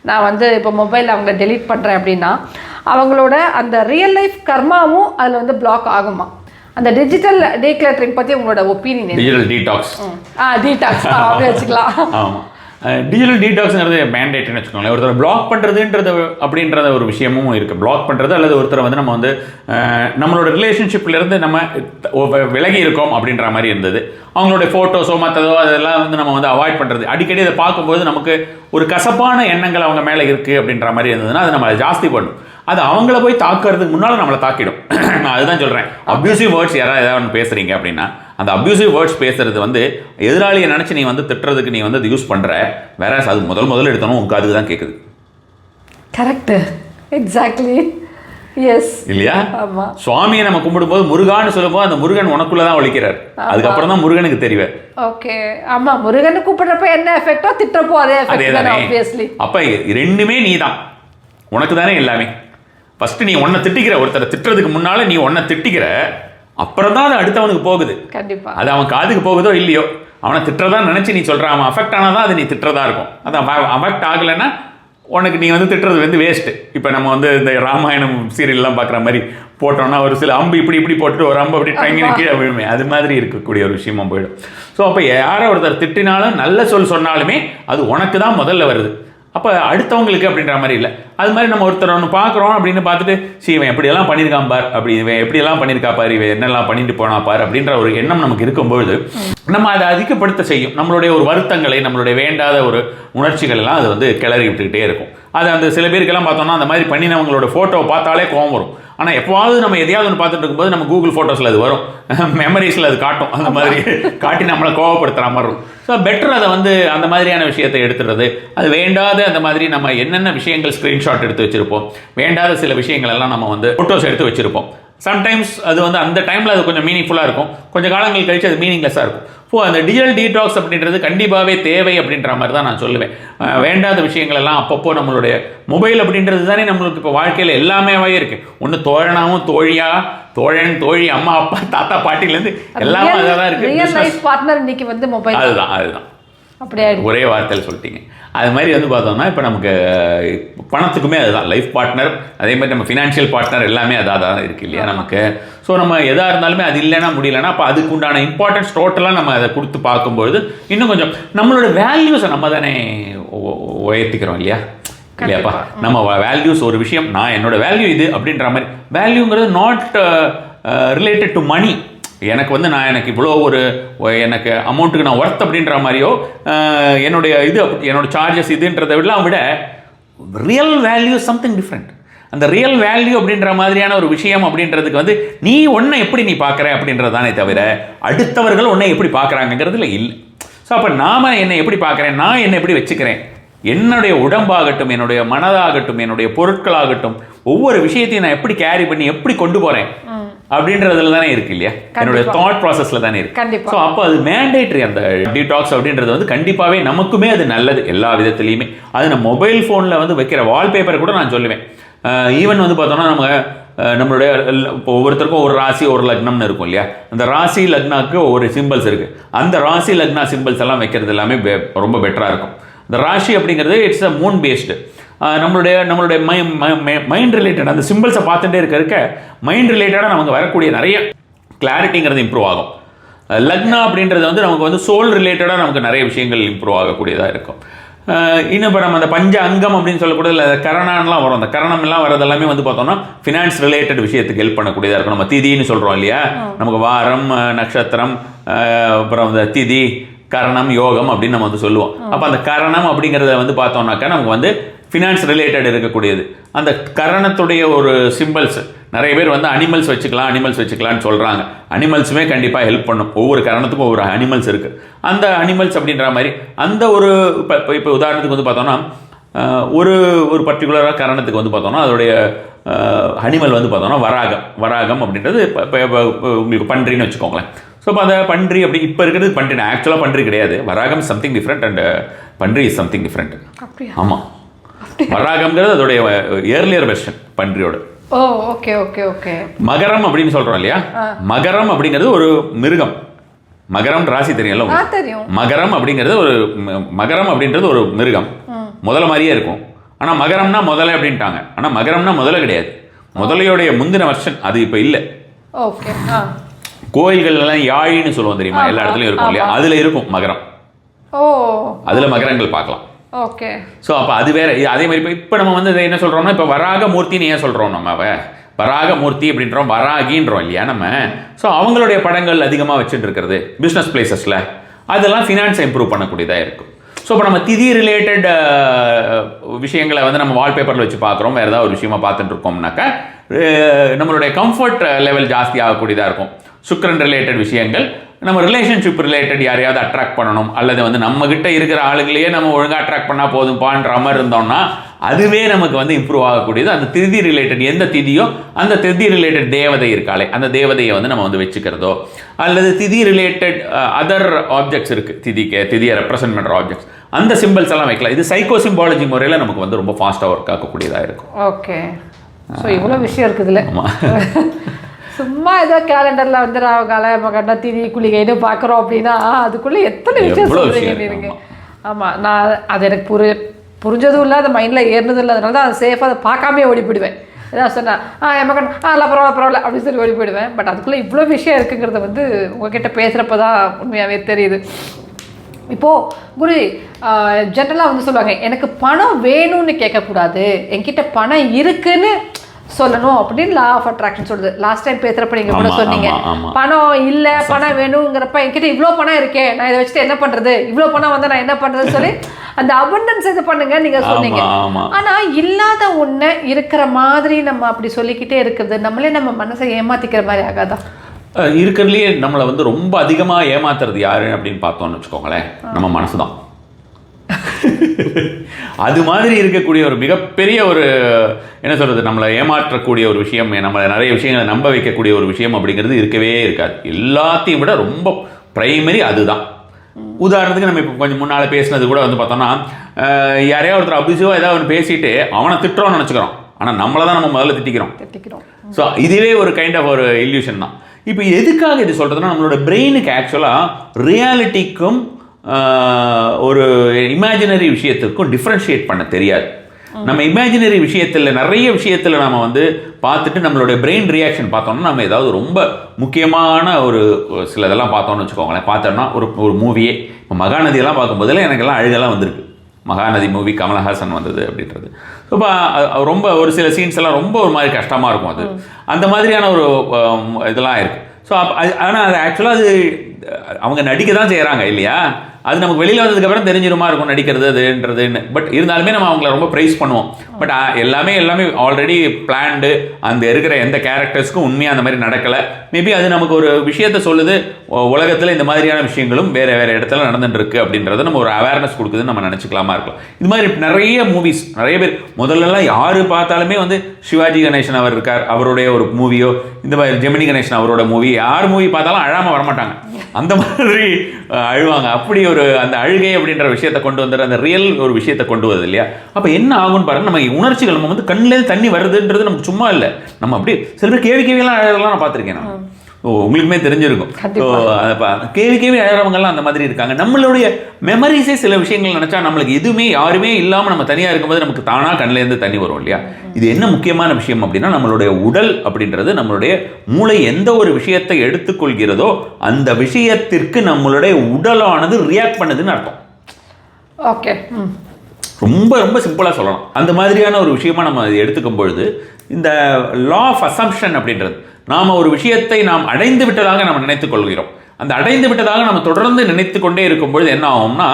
நான் வந்து இப்போ மொபைலில் அவங்கள டெலீட் பண்ணுறேன் அப்படின்னா, அவங்களோட அந்த ரியல் லைஃப் கர்மாவும் அதில் வந்து பிளாக் ஆகுமா? அந்த டிஜிட்டல் டீக்ளட்டரிங் பற்றி உங்களோட ஒப்பீனியன்? டிஜிட்டல் டீடாக்ஸ் டீடாக்ஸ் அப்படி வச்சுக்கலாம். ஆமாம், டிஜிட்டல் டீடாக்ஸ்ங்கிறது மேண்டேட்னு வச்சுக்கோங்களேன். ஒருத்தரை பிளாக் பண்ணுறதுன்றது அப்படின்றத ஒரு விஷயமும் இருக்குது. பிளாக் பண்ணுறது அல்லது ஒருத்தரை வந்து நம்ம வந்து நம்மளோட ரிலேஷன்ஷிப்லேருந்து நம்ம விலகி இருக்கோம் அப்படின்ற மாதிரி இருந்தது. அவங்களுடைய ஃபோட்டோஸோ மற்றதோ அதெல்லாம் வந்து நம்ம வந்து அவாய்ட் பண்ணுறது. அடிக்கடி அதை பார்க்கும்போது நமக்கு ஒரு கசப்பான எண்ணங்கள் அவங்க மேலே இருக்குது அப்படின்ற மாதிரி இருந்ததுன்னா அது நம்மளை ஜாஸ்தி பண்ணும். அது அவங்கள போய் தாக்குறதுக்கு முன்னால் நம்மளை தாக்கிடும். நான் அதுதான் சொல்கிறேன். அப்யூசிவ் வேர்ட்ஸ் யாராவது ஏதாவது பேசுகிறீங்க அப்படின்னா, அந்த அப்யூசிவ் வேர்ட்ஸ் பேசுறது வந்து எதிராளியை நினச்சி நீ வந்து திட்டுறதுக்கு நீ வந்து யூஸ் பண்ணுற, வேற அது முதல்ல எடுத்தணும் உங்க அதுக்கு தான் கேட்குது. கரெக்ட், எக்ஸாக்ட்லி, எஸ் இல்லையா? சுவாமியை நம்ம கும்பிடும்போது முருகான்னு சொல்லும்போது அந்த முருகன் உனக்குள்ள தான் ஒழிக்கிறார். அதுக்கப்புறம் தான் முருகனுக்கு தெரிவார். ஓகே, ஆமா, முருகனை கூப்பிடுறப்ப என்ன எஃபெக்டோ திட்டப்போ அதே எஃபெக்ட் தான் ஆப்வியஸ்லி. அப்ப ரெண்டுமே நீ தான், உனக்கு தானே எல்லாமே. ஃபர்ஸ்ட் நீ ஒன்றை திட்டிக்கிற, ஒருத்தரை திட்டுறதுக்கு முன்னால நீ ஒன்றை திட்டிக்கிற, அப்புறம் தான் அது அடுத்தவனுக்கு போகுது. கண்டிப்பா அது அவன் காதுக்கு போகுதோ இல்லையோ, அவனை திட்டுறதா நினைச்சு நீ சொல்ற, அவன் அஃபெக்ட் ஆனாதான் அது நீ திட்டுறதா இருக்கும். அது அஃபெக்ட் ஆகலைன்னா உனக்கு நீ வந்து திட்டுறது வந்து வேஸ்ட்டு. இப்போ நம்ம வந்து இந்த ராமாயணம் சீரியல்லாம் பார்க்குற மாதிரி போட்டோம்னா ஒரு சில அம்பு இப்படி போட்டுட்டு ஒரு அம்பு அப்படி டங்கின கீழே விழுமே, அது மாதிரி இருக்கக்கூடிய ஒரு விஷயமா போயிடும். ஸோ அப்போ யாரை ஒருத்தர் திட்டினாலும் நல்ல சொல் சொன்னாலுமே அது உனக்கு தான் முதல்ல வருது. அப்போ அடுத்தவங்களுக்கு அப்படின்ற மாதிரி இல்லை. அது மாதிரி நம்ம ஒருத்தர் ஒன்று பார்க்குறோம் அப்படின்னு பார்த்துட்டு, இவன் எப்படியெல்லாம் பண்ணியிருக்கான் பார், அப்படி இவன் எப்படியெல்லாம் பண்ணியிருக்கா பார், இவன் என்னெல்லாம் பண்ணிட்டு போனா பார் அப்படின்ற ஒரு எண்ணம் நமக்கு இருக்கும்பொழுது நம்ம அதை அதிகப்படுத்த செய்யும். நம்மளுடைய ஒரு வருத்தங்களை, நம்மளுடைய வேண்டாத ஒரு உணர்ச்சிகள் எல்லாம் அது வந்து கிளறி விட்டுக்கிட்டே இருக்கும். அது அந்த சில பேருக்கெல்லாம் பார்த்தோம்னா அந்த மாதிரி பண்ணினவங்களோட ஃபோட்டோவை பார்த்தாலே கோவம் வரும். ஆனால் எப்போவாவது நம்ம எதையாவது ஒன்று பார்த்துட்டு இருக்கும்போது நம்ம கூகுள் ஃபோட்டோஸில் அது வரும், மெமரிஸில் அது காட்டும், அந்த மாதிரி காட்டி நம்மளை கோவப்படுத்துகிற மாதிரி இருக்கும். ஸோ பெட்டர் அதை வந்து அந்த மாதிரியான விஷயத்தை எடுத்துடுறது. அது வேண்டாத அந்த மாதிரி நம்ம என்னென்ன விஷயங்கள் ஸ்க்ரீன்ஷாட் எடுத்து வச்சுருப்போம், வேண்டாத சில விஷயங்கள் எல்லாம் நம்ம வந்து ஃபோட்டோஸ் எடுத்து வச்சுருப்போம். சம்டைம்ஸ் அது வந்து அந்த டைமில் அது கொஞ்சம் மீனிங்ஃபுல்லாக இருக்கும், கொஞ்சம் காலங்கள் கழிச்சு அது மீனிங்லெஸ்ஸாக இருக்கும். ஸோ அந்த டிஜிட்டல் டீடாக்ஸ் அப்படின்றது கண்டிப்பாகவே தேவை அப்படின்ற மாதிரி தான் நான் சொல்லுவேன். வேண்டாத விஷயங்கள் எல்லாம் அப்பப்போ நம்மளுடைய மொபைல் அப்படின்றது தானே நம்மளுக்கு இப்போ வாழ்க்கையில் எல்லாமேவே இருக்குது. ஒன்று தோழனாகவும் தோழன் தோழி அம்மா அப்பா தாத்தா பாட்டிலேருந்து எல்லாமே அதான் இருக்குது. பார்ட்னர் இன்னைக்கு வந்து மொபைல், அதுதான் அப்படியே ஒரே வார்த்தையில் சொல்லிட்டீங்க. அது மாதிரி வந்து பார்த்தோம்னா இப்போ நமக்கு பணத்துக்குமே அதுதான் லைஃப் பார்ட்னர், அதே மாதிரி நம்ம ஃபினான்ஷியல் பார்ட்னர் எல்லாமே அதான் இருக்குது இல்லையா நமக்கு. ஸோ நம்ம எதாக இருந்தாலுமே அது இல்லைன்னா முடியலைன்னா அப்போ அதுக்கு உண்டான இம்பார்ட்டன்ஸ் டோட்டலாக நம்ம அதை கொடுத்து பார்க்கும்பொழுது இன்னும் கொஞ்சம் நம்மளோட வேல்யூஸை நம்ம தானே உயர்த்திக்கிறோம் இல்லையாப்பா. நம்ம வேல்யூஸ் ஒரு விஷயம், நான் என்னோட வேல்யூ இது அப்படின்ற மாதிரி. வேல்யூங்கிறது நாட் ரிலேட்டட் டு மணி. எனக்கு வந்து எனக்கு இவ்வளோ ஒரு எனக்கு அமௌண்ட்டுக்கு நான் ஒர்த் அப்படின்ற மாதிரியோ என்னோட சார்ஜஸ் இதுன்றதை விட ரியல் வேல்யூ சம்திங் டிஃப்ரெண்ட். அந்த ரியல் வேல்யூ அப்படின்ற மாதிரியான ஒரு விஷயம் அப்படின்றதுக்கு வந்து நீ ஒன்றை எப்படி நீ பார்க்குற அப்படின்றதானே தவிர அடுத்தவர்கள் ஒன்றை எப்படி பார்க்குறாங்கிறதுல இல்லை. ஸோ அப்போ நாம் என்னை எப்படி பார்க்குறேன், நான் என்னை எப்படி வச்சுக்கிறேன், என்னுடைய உடம்பாகட்டும், என்னுடைய மனதாகட்டும், என்னுடைய பொருட்களாகட்டும், ஒவ்வொரு விஷயத்தையும் நான் எப்படி கேரி பண்ணி எப்படி கொண்டு போகிறேன் அப்படின்றதுல தானே இருக்கு இல்லையா, என்னுடைய தாட் ப்ராசஸ்ல தானே இருக்கு. ஸோ அப்போ அது மேண்டேட்ரி. அந்த டீடாக்ஸ் அப்படின்றது வந்து கண்டிப்பாகவே நமக்குமே அது நல்லது எல்லா விதத்துலையுமே. அது நம்ம மொபைல் ஃபோனில் வந்து வைக்கிற வால்பேப்பரை கூட நான் சொல்லுவேன். ஈவன் வந்து பார்த்தோம்னா நம்மளுடைய இப்போ ஒவ்வொருத்தருக்கும் ஒரு ராசி ஒரு லக்னம்னு இருக்கும் இல்லையா, அந்த ராசி லக்னாக்கு ஒரு சிம்பிள்ஸ் இருக்குது. அந்த ராசி லக்னா சிம்பிள்ஸ் எல்லாம் வைக்கிறது எல்லாமே ரொம்ப பெட்டராக இருக்கும். இந்த ராசி அப்படிங்கிறது இட்ஸ் அ மூன் பேஸ்டு. நம்மளுடைய மைண்ட் ரிலேட்டட் அந்த சிம்பிள்ஸை பார்த்துட்டே இருக்க மைண்ட் ரிலேட்டடாக நமக்கு வரக்கூடிய நிறைய கிளாரிட்டிங்கிறது இம்ப்ரூவ் ஆகும். லக்னா அப்படின்றது வந்து நமக்கு வந்து சோல் ரிலேட்டடாக நமக்கு நிறைய விஷயங்கள் இம்ப்ரூவ் ஆகக்கூடியதாக இருக்கும். இன்னும் இப்போ நம்ம அந்த பஞ்ச அங்கம் அப்படின்னு சொல்லக்கூட இல்லை, கரணம்லாம் வரும். அந்த கரணம் எல்லாம் வரது எல்லாமே வந்து பார்த்தோம்னா ஃபினான்ஸ் ரிலேட்டட் விஷயத்துக்கு ஹெல்ப் பண்ணக்கூடியதாக இருக்கும். நம்ம திதின்னு சொல்கிறோம் இல்லையா, நமக்கு வாரம் நட்சத்திரம் அப்புறம் இந்த திதி கரணம் யோகம் அப்படின்னு நம்ம வந்து சொல்லுவோம். அப்போ அந்த கரணம் அப்படிங்கிறத வந்து பார்த்தோம்னாக்கா நமக்கு வந்து ஃபினான்ஸ் ரிலேட்டட் இருக்கக்கூடியது. அந்த கரணத்துடைய ஒரு சிம்பிள்ஸ் நிறைய பேர் வந்து அனிமல்ஸ் வச்சுக்கலாம்னு சொல்கிறாங்க. அனிமல்ஸுமே கண்டிப்பாக ஹெல்ப் பண்ணும். ஒவ்வொரு கரணத்துக்கும் ஒவ்வொரு அனிமல்ஸ் இருக்குது. அந்த அனிமல்ஸ் அப்படின்ற மாதிரி அந்த ஒரு இப்போ உதாரணத்துக்கு வந்து பார்த்தோம்னா ஒரு பர்டிகுலராக கரணத்துக்கு வந்து பார்த்தோம்னா அதோடைய அனிமல் வந்து பார்த்தோம்னா வராகம் அப்படின்றது இப்போ உங்களுக்கு பன்றின்னு வச்சுக்கோங்களேன். ஸோ இப்போ அந்த பன்றி அப்படி இப்போ இருக்கிறது பன்றி, ஆக்சுவலாக பன்றி கிடையாது. வராகம் சம்திங் டிஃப்ரெண்ட் அண்ட் பன்றி இஸ் சம்திங் டிஃப்ரெண்ட். ஆமாம், வராகம்ங்கிறது அதோடைய ஏர்லியர் வெர்ஷன் பன்றியோட. ஓ ஓகே ஓகே ஓகே. மகரம் அப்படின்னு சொல்கிறோம் இல்லையா, மகரம் அப்படிங்கிறது ஒரு மிருகம். மகரம் ராசி தெரியல, தெரியும். மகரம் அப்படிங்கிறது மகரம் அப்படின்றது ஒரு மிருகம், முதல்ல மாதிரியே இருக்கும். ஆனால் மகரம்னா முதலை அப்படின்ட்டாங்க. ஆனால் மகரம்னா முதல்ல கிடையாது, முதலையோடைய முந்தின வருஷன் அது இப்போ இல்லை. ஓகே. கோயில்கள்லாம் யாழின்னு சொல்லுவோம் தெரியுமா, எல்லா இடத்துலையும் இருக்கும் இல்லையா, அதில் இருக்கும் மகரம். ஓ, அதில் மகரங்கள் பார்க்கலாம். ஓகே. ஸோ அப்போ அது வேற. அதே மாதிரி இப்போ நம்ம வந்து என்ன சொல்கிறோம்னா, இப்போ வராக மூர்த்தின்னு ஏன் சொல்கிறோம், நம்ம வராக மூர்த்தி அப்படின்றோம், வராகின்றோம் இல்லையா நம்ம. ஸோ அவங்களுடைய படங்கள் அதிகமாக வச்சுட்டு இருக்கிறது பிஸ்னஸ் பிளேசஸில், அதெல்லாம் ஃபினான்ஸை இம்ப்ரூவ் பண்ணக்கூடியதாக இருக்கும். ஸோ இப்போ நம்ம திதி ரிலேட்டட் விஷயங்களை வந்து நம்ம வால்பேப்பரில் வச்சு பார்க்குறோம், வேறு ஏதாவது ஒரு விஷயமா பார்த்துட்டு இருக்கோம்னாக்கா நம்மளுடைய கம்ஃபர்ட் லெவல் ஜாஸ்தி ஆகக்கூடியதாக இருக்கும். சுக்கிரன் ரிலேட்டட் விஷயங்கள், நம்ம ரிலேஷன்ஷிப் ரிலேட்டட் யாரையாவது அட்ராக்ட் பண்ணணும், அல்லது வந்து நம்மகிட்ட இருக்கிற ஆளுங்களையே நம்ம ஒழுங்காக அட்ராக்ட் பண்ணால் போதும்பான்ற மாதிரி இருந்தோம்னா அதுவே நமக்கு வந்து இம்ப்ரூவ் ஆகக்கூடியது. அந்த திதி ரிலேட்டட் எந்த திதியோ அந்த திதி ரிலேட்டட் தேவதை இருக்காளே அந்த தேவதையை வந்து நம்ம வந்து வச்சுக்கிறதோ, அல்லது திதி ரிலேட்டட் அதர் ஆப்ஜெக்ட்ஸ் இருக்குது, திதியை ரெப்ரசென்ட் பண்ணுற ஆப்ஜெக்ட்ஸ், அந்த சிம்பிள்ஸ் எல்லாம் வைக்கலாம். இது சைக்கோ சிம்பாலஜி முறையில் நமக்கு வந்து ரொம்ப ஃபாஸ்ட்டாக ஒர்க் ஆகக்கூடியதாக இருக்கும். ஓகே. ஸோ இவ்வளோ விஷயம் இருக்குதுல்ல. சும்மா ஏதோ கேலண்டரில் வந்து ராவகால மகண்ட திதி குளிகைன்னு பார்க்குறோம் அப்படின்னா அதுக்குள்ளே எத்தனை விஷயம் சொல்கிறீங்க நீங்க. ஆமாம், நான் அது எனக்கு புரிஞ்சதும் இல்லை, அது மைண்டில் ஏறினதும் இல்லை, அதனால தான் அதை சேஃபாக அதை பார்க்காமே ஓடி போயிடுவேன். ஏதாவது சொன்னேன் என் மகன் இல்லை பரவாயில்ல அப்படின்னு சொல்லி ஓடி போயிடுவேன். பட் அதுக்குள்ளே இவ்வளோ விஷயம் இருக்குங்கிறத வந்து உங்ககிட்ட பேசுகிறப்ப தான் உண்மையாகவே தெரியுது. இப்போது குரு ஜென்ரலாக வந்து சொல்லுவாங்க, எனக்கு பணம் வேணும்னு கேட்கக்கூடாது, என்கிட்ட பணம் இருக்குன்னு சொல்லணும் அப்படின்னு லா ஆஃப் அட்ராக்ஷன் சொல்லுது. லாஸ்ட் டைம் பேசுகிறப்ப நீங்கள் கூட சொன்னீங்க, பணம் இல்லை பணம் வேணுங்கிறப்ப என்கிட்ட இவ்வளோ பணம் இருக்கே, நான் இதை வச்சுட்டு என்ன பண்ணுறது, இவ்வளோ பணம் வந்து நான் என்ன பண்ணுறதுன்னு சொல்லி அந்த அபண்டன்ஸ் இது பண்ணுங்க நீங்கள் சொன்னீங்க. ஆனால் இல்லாத ஒன்று இருக்கிற மாதிரி நம்ம அப்படி சொல்லிக்கிட்டே இருக்கிறது நம்மளே நம்ம மனசை ஏமாத்திக்கிற மாதிரி ஆகாதா? இருக்கிறதுலேயே நம்மளை வந்து ரொம்ப அதிகமாக ஏமாத்துறது யாரு அப்படின்னு பார்த்தோம்னு வச்சுக்கோங்களேன், நம்ம மனசு தான். அது மாதிரி இருக்கக்கூடிய ஒரு மிகப்பெரிய ஒரு என்ன சொல்கிறது, நம்மளை ஏமாற்றக்கூடிய ஒரு விஷயம், நம்ம நிறைய விஷயங்களை நம்ப வைக்கக்கூடிய ஒரு விஷயம் அப்படிங்கிறது இருக்கவே இருக்காது. எல்லாத்தையும் விட ரொம்ப ப்ரைமரி அதுதான். உதாரணத்துக்கு நம்ம இப்போ கொஞ்சம் முன்னால் பேசினது கூட வந்து பார்த்தோம்னா, யாரையா ஒருத்தர் அபியூசிவாக ஏதாவது ஒன்று பேசிட்டு அவனை திட்டுறோம்னு நினச்சிக்கிறோம், ஆனால் நம்மளை தான் நம்ம முதல்ல திட்டிக்கிறோம். ஸோ இதுவே ஒரு கைண்ட் ஆஃப் ஒரு இல்யூஷன் தான். இப்போ எதுக்காக இது சொல்கிறதுனா, நம்மளோட பிரெயினுக்கு ஆக்சுவலாக ரியாலிட்டிக்கும் ஒரு இமேஜினரி விஷயத்துக்கும் டிஃப்ரென்ஷியேட் பண்ண தெரியாது. நம்ம இமேஜினரி விஷயத்தில் நிறைய விஷயத்தில் நம்ம வந்து பார்த்துட்டு நம்மளுடைய பிரெயின் ரியாக்ஷன் பார்த்தோம்னா, நம்ம ஏதாவது ரொம்ப முக்கியமான ஒரு சில இதெல்லாம் பார்த்தோம்னு வச்சுக்கோங்களேன், பார்த்தோம்னா ஒரு மூவியே இப்போ மகாநதியெல்லாம் பார்க்கும்போதில் எனக்கெல்லாம் அழுகெல்லாம் வந்திருக்கு. மகாநதி மூவி கமலஹாசன் வந்தது அப்படின்றது. இப்போ ரொம்ப ஒரு சில சீன்ஸ் எல்லாம் ரொம்ப ஒரு மாதிரி கஷ்டமாக இருக்கும். அது அந்த மாதிரியான ஒரு இதெல்லாம் இருக்குது. ஸோ ஆனால் அது ஆக்சுவலாக அது அவங்க நடிக்க தான் செய்கிறாங்க இல்லையா, அது நமக்கு வெளியில் வந்ததுக்கப்புறம் தெரிஞ்சிருமா இருக்கும் நடிக்கிறது அதுன்றதுன்னு. பட் இருந்தாலுமே நம்ம அவங்கள ரொம்ப ப்ரைஸ் பண்ணுவோம். பட் எல்லாமே ஆல்ரெடி பிளான்டு, அந்த இருக்கிற எந்த கேரக்டர்ஸ்க்கும் உண்மையாக அந்த மாதிரி நடக்கலை. மேபி அது நமக்கு ஒரு விஷயத்த சொல்லுது, உலகத்தில் இந்த மாதிரியான விஷயங்களும் வேறு வேறு இடத்துல நடந்துட்டு இருக்கு அப்படின்றத நம்ம ஒரு அவேர்னஸ் கொடுக்குதுன்னு நம்ம நினச்சிக்கலாமா இருக்கலாம். இது மாதிரி நிறைய மூவிஸ் நிறைய பேர் முதல்லலாம் யார் பார்த்தாலுமே வந்து சிவாஜி கணேசன் அவர் இருக்கார், அவருடைய ஒரு மூவியோ, இந்த மாதிரி ஜெமினி கணேசன் அவரோட மூவி, யார் மூவி பார்த்தாலும் அழாமல் வரமாட்டாங்க, அந்த மாதிரி அழுவாங்க. அப்படி ஒரு அந்த அழுகை அப்படின்ற விஷயத்தை கொண்டு வந்துடுற அந்த ரியல் ஒரு விஷயத்தை கொண்டு வருது இல்லையா. அப்போ என்ன ஆகும்னு பாருங்க, நம்ம உணர்ச்சிகள் நம்ம வந்து கண்ணிலேருந்து தண்ணி வருதுன்றது நமக்கு சும்மா இல்லை. நம்ம அப்படி சில பேர் கேள்விலாம் அழகெல்லாம் நான் பார்த்துருக்கேன். நான் உங்களுக்குமே தெரிஞ்சிருக்கும். கேள்வி அழகவங்கெல்லாம் அந்த மாதிரி இருக்காங்க. நம்மளுடைய மெமரிஸே சில விஷயங்கள் நினச்சா நம்மளுக்கு எதுவுமே யாருமே இல்லாமல் நம்ம தனியாக இருக்கும்போது நமக்கு தானாக கண்ணிலேருந்து தண்ணி வரும் இல்லையா. இது என்ன முக்கியமான விஷயம் அப்படின்னா, நம்மளுடைய உடல் அப்படின்றது, நம்மளுடைய மூளை எந்த ஒரு விஷயத்தை எடுத்துக்கொள்கிறதோ அந்த விஷயத்திற்கு நம்மளுடைய உடலானது ரியாக்ட் பண்ணுதுன்னு அர்த்தம். ஓகே, ரொம்ப ரொம்ப சிம்பிளாக சொல்லலாம். அந்த மாதிரியான ஒரு விஷயமா நம்ம எடுத்துக்கும் பொழுது இந்த லா ஆஃப் அசம்ப்ஷன் அப்படின்றது, நாம் ஒரு விஷயத்தை நாம் அடைந்து விட்டதாக நம்ம நினைத்துக் கொள்கிறோம். அந்த அடைந்து விட்டதாக நம்ம தொடர்ந்து நினைத்து கொண்டே இருக்கும்பொழுது என்ன ஆகும்னா,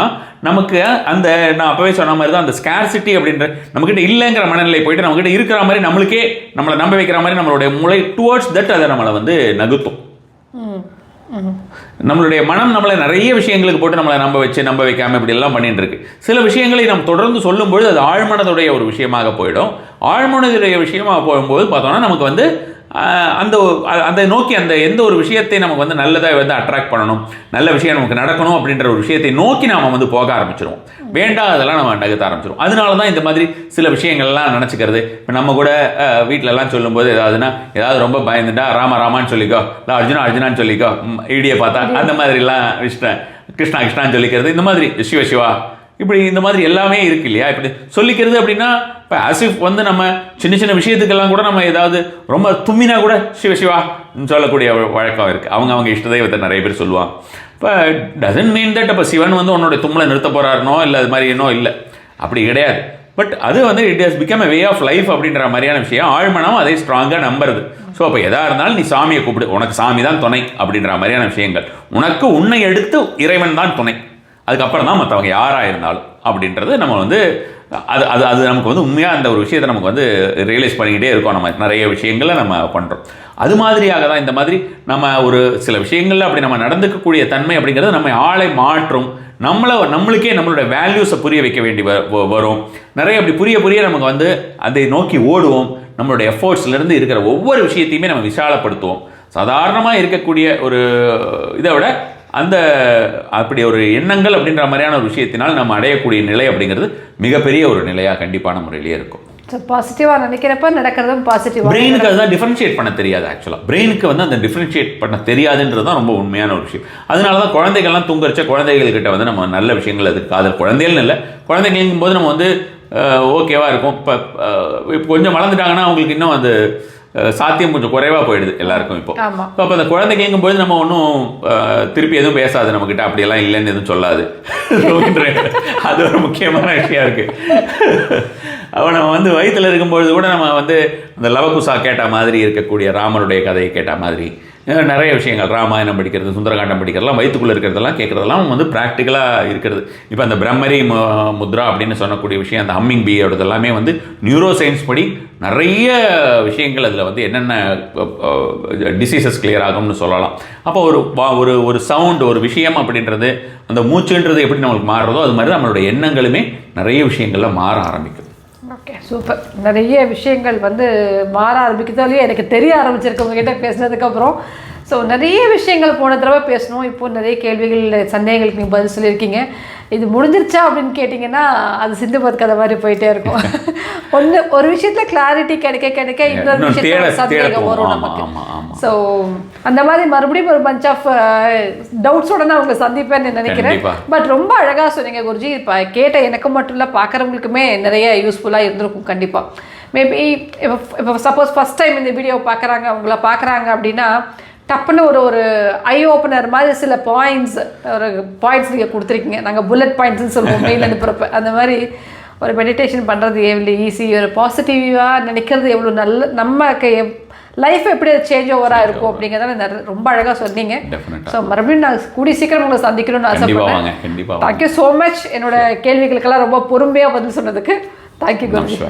நமக்கு அந்த நான் அப்பவே சொன்ன மாதிரி தான் அந்த ஸ்கேர்சிட்டி அப்படின்ற நம்மக்கிட்ட இல்லைங்கிற மனநிலை போயிட்டு நம்மக்கிட்ட இருக்கிற மாதிரி நம்மளுக்கே நம்மளை நம்ப வைக்கிற மாதிரி நம்மளுடைய மூளை டுவர்ட்ஸ் தட் அதை நம்மளை வந்து நகுத்தும். நம்மளுடைய மனம் நம்மளை நிறைய விஷயங்களுக்கு போட்டு நம்மளை நம்ப வைக்காம இப்படி எல்லாம் பண்ணிட்டு இருக்கு. சில விஷயங்களை நாம் தொடர்ந்து சொல்லும்பொழுது அது ஆழ்மனதுடைய ஒரு விஷயமாக போயிடும். ஆழ்மனதுடைய விஷயமாக போகும்போது பார்த்தோம்னா நமக்கு வந்து அந்த அந்த நோக்கி அந்த எந்த ஒரு விஷயத்தை நமக்கு வந்து நல்லதாக வந்து அட்ராக்ட் பண்ணணும், நல்ல விஷயம் நமக்கு நடக்கணும் அப்படின்ற ஒரு விஷயத்தை நோக்கி நாம் வந்து போக ஆரம்பிச்சிருவோம். வேண்டாதெல்லாம் நம்ம நகர்த்த ஆரம்பிச்சிடும். அதனால தான் இந்த மாதிரி சில விஷயங்கள்லாம் நினச்சிக்கிறது. இப்போ நம்ம கூட வீட்டிலலாம் சொல்லும்போது ஏதாவது ரொம்ப பயந்துட்டா ராமான்னு சொல்லிக்கோ, இல்லை அர்ஜுனான்னு சொல்லிக்கோ, இடியை பார்த்தா அந்த மாதிரிலாம் கிருஷ்ணான்னு சொல்லிக்கிறது, இந்த மாதிரி சிவா இப்படி இந்த மாதிரி எல்லாமே இருக்கு இல்லையா. இப்படி சொல்லிக்கிறது அப்படின்னா இப்போ ஆசிஃப் வந்து நம்ம சின்ன சின்ன விஷயத்துக்கெல்லாம் கூட நம்ம ஏதாவது ரொம்ப தும்மினா கூட சிவா சொல்லக்கூடிய வழக்கம் இருக்குது. அவங்க இஷ்ட தெய்வத்தை நிறைய பேர் சொல்லுவாங்க. இப்போ டசன்ட் மீன் தட் இப்போ சிவன் வந்து உன்னோட தும்மலை நிறுத்த போகிறாருனோ இல்லை அது மாதிரி இன்னோ இல்லை, அப்படி கிடையாது. பட் அது வந்து it has become a way of life அப்படின்ற மாதிரியான விஷயம் ஆழ்மனம் அதை ஸ்ட்ராங்காக நம்புறது. ஸோ அப்போ எதாக இருந்தாலும் நீ சாமியை கூப்பிடு, உனக்கு சாமி தான் துணை அப்படின்ற மாதிரியான விஷயங்கள். உனக்கு உன்னை எடுத்து இறைவன் தான் துணை, அதுக்கப்புறம் தான் மற்றவங்க யாராக இருந்தாலும் அப்படின்றது நம்ம வந்து அது நமக்கு வந்து உண்மையாக அந்த ஒரு விஷயத்தை நமக்கு வந்து ரியலைஸ் பண்ணிக்கிட்டே இருக்கோம். நம்ம நிறைய விஷயங்களை நம்ம பண்ணுறோம். அது மாதிரியாக தான் இந்த மாதிரி நம்ம ஒரு சில விஷயங்களில் அப்படி நம்ம நடந்துக்கக்கூடிய தன்மை அப்படிங்கிறது நம்ம ஆளை மாற்றும். நம்மளுக்கே நம்மளோட வேல்யூஸை புரிய வைக்க வேண்டி வரும். நிறைய அப்படி புரிய நமக்கு வந்து அதை நோக்கி ஓடுவோம். நம்மளோட எஃபோர்ட்ஸ்லேருந்து இருக்கிற ஒவ்வொரு விஷயத்தையுமே நம்ம விசாலப்படுத்துவோம். சாதாரணமாக இருக்கக்கூடிய ஒரு இதை விட அந்த அப்படி ஒரு எண்ணங்கள் அப்படின்ற மாதிரியான ஒரு விஷயத்தினால் நம்ம அடையக்கூடிய நிலை அப்படிங்கிறது மிகப்பெரிய ஒரு நிலையாக கண்டிப்பான முறையிலேயே இருக்கும். பாசிட்டிவாக நினைக்கிறப்ப நடக்கிறதும் பாசிட்டிவாக. பிரெயினுக்கு அதுதான் டிஃபரன்ஷியேட் பண்ண தெரியாது. ஆக்சுவலாக பிரெயினுக்கு வந்து அந்த டிஃபரன்ஷியேட் பண்ண தெரியாதுன்றது தான் ரொம்ப உண்மையான ஒரு விஷயம். அதனால தான் குழந்தைகள்லாம் தூங்குறச்ச குழந்தைகள்கிட்ட வந்து நம்ம நல்ல விஷயங்கள் அது காதல் குழந்தைகள்னு இல்லை, குழந்தைங்களுக்கும் போது நம்ம வந்து ஓகேவாக இருக்கும். இப்போ கொஞ்சம் வளர்ந்துட்டாங்கன்னா அவங்களுக்கு இன்னும் அது சாத்தியம் கொஞ்சம் குறைவாக போயிடுது எல்லாருக்கும். இப்போ அப்போ அந்த குழந்தை கேட்கும்போது நம்ம ஒன்றும் திருப்பி எதுவும் பேசாது, நம்மக்கிட்ட அப்படியெல்லாம் இல்லைன்னு எதுவும் சொல்லாது. அது ஒரு முக்கியமான விஷயம் இருக்குது. அப்போ நம்ம வந்து வயிற்றில் இருக்கும்பொழுது கூட நம்ம வந்து அந்த லவகுசா கேட்ட மாதிரி இருக்கக்கூடிய ராமனுடைய கதையை கேட்ட மாதிரி நிறைய விஷயங்கள், ராமாயணம் படிக்கிறது, சுந்தரகாண்டம் படிக்கிறதுலாம், வயிற்றுக்குள்ளே இருக்கிறதெல்லாம் கேட்குறதெல்லாம் வந்து ப்ராக்டிக்கலாக இருக்கிறது. இப்போ அந்த பிரம்மரி முத்ரா அப்படின்னு சொல்லக்கூடிய விஷயம், அந்த ஹம்மிங் பீயோடது எல்லாமே வந்து நியூரோ சயின்ஸ் படி நிறைய விஷயங்கள் அதில் வந்து என்னென்ன டிசீசஸ் கிளியர் ஆகும்னு சொல்லலாம். அப்போ ஒரு சவுண்ட் ஒரு விஷயம் அப்படின்றது, அந்த மூச்சுன்றது எப்படி நம்மளுக்கு மாறுறதோ அது மாதிரி நம்மளோட எண்ணங்களுமே நிறைய விஷயங்கள்ல மாற ஆரம்பிக்கும். Okay, super. நிறைய விஷயங்கள் வந்து மாற ஆரம்பிக்கிறதாலேயே எனக்கு தெரிய ஆரம்பிச்சிருக்கு உங்ககிட்ட பேசுனதுக்கப்புறம். ஸோ நிறைய விஷயங்கள் போன தடவை பேசணும். இப்போது நிறைய கேள்விகள் சந்தேகங்களுக்கு நீங்கள் பதில் சொல்லியிருக்கீங்க. இது முடிஞ்சிருச்சா அப்படின்னு கேட்டிங்கன்னா அது சிந்துபாத் கதை மாதிரி போயிட்டே இருக்கும். ஒரு விஷயத்தில் கிளாரிட்டி கிடைக்க இன்னொரு விஷயத்தில் சந்தேகம் வரும் நமக்கு. ஸோ அந்த மாதிரி மறுபடியும் ஒரு பஞ்ச் ஆஃப் டவுட்ஸோட நான் உங்களை சந்திப்பேன்னு நினைக்கிறேன். பட் ரொம்ப அழகாக சொன்னீங்க குருஜி. இப்போ கேட்ட எனக்கு மட்டும் இல்லை, பார்க்குறவங்களுக்குமே நிறைய யூஸ்ஃபுல்லாக இருந்திருக்கும் கண்டிப்பாக. மேபி இப்போ சப்போஸ் ஃபஸ்ட் டைம் இந்த வீடியோ பார்க்குறாங்க, அவங்கள பார்க்குறாங்க அப்படின்னா டப்புன்னு ஒரு ஐ ஓப்பனர் மாதிரி சில பாயிண்ட்ஸ் நீங்கள் கொடுத்துருக்கீங்க. நாங்கள் புல்லட் பாயிண்ட்ஸ்ன்னு சொல்லுவோம் மெயில் அனுப்புகிறப்ப. அந்த மாதிரி ஒரு மெடிடேஷன் பண்ணுறது எவ்வளோ ஈஸி, ஒரு பாசிட்டிவாக நினைக்கிறது எவ்வளோ நல்ல, நமக்கு லைஃப் எப்படி அது சேஞ்ச் ஓவராக இருக்கும் அப்படிங்கிறத ரொம்ப அழகாக சொன்னீங்க. ஸோ மறுபடியும் நான் கூடிய சீக்கிரம் உங்களை சந்திக்கணும்னு ஆசைப்படுறேன். Thank you so much. என்னோட கேள்விகளுக்கெல்லாம் ரொம்ப பொறுமையாக பதில் சொன்னதுக்கு தேங்க்யூ குருஜி.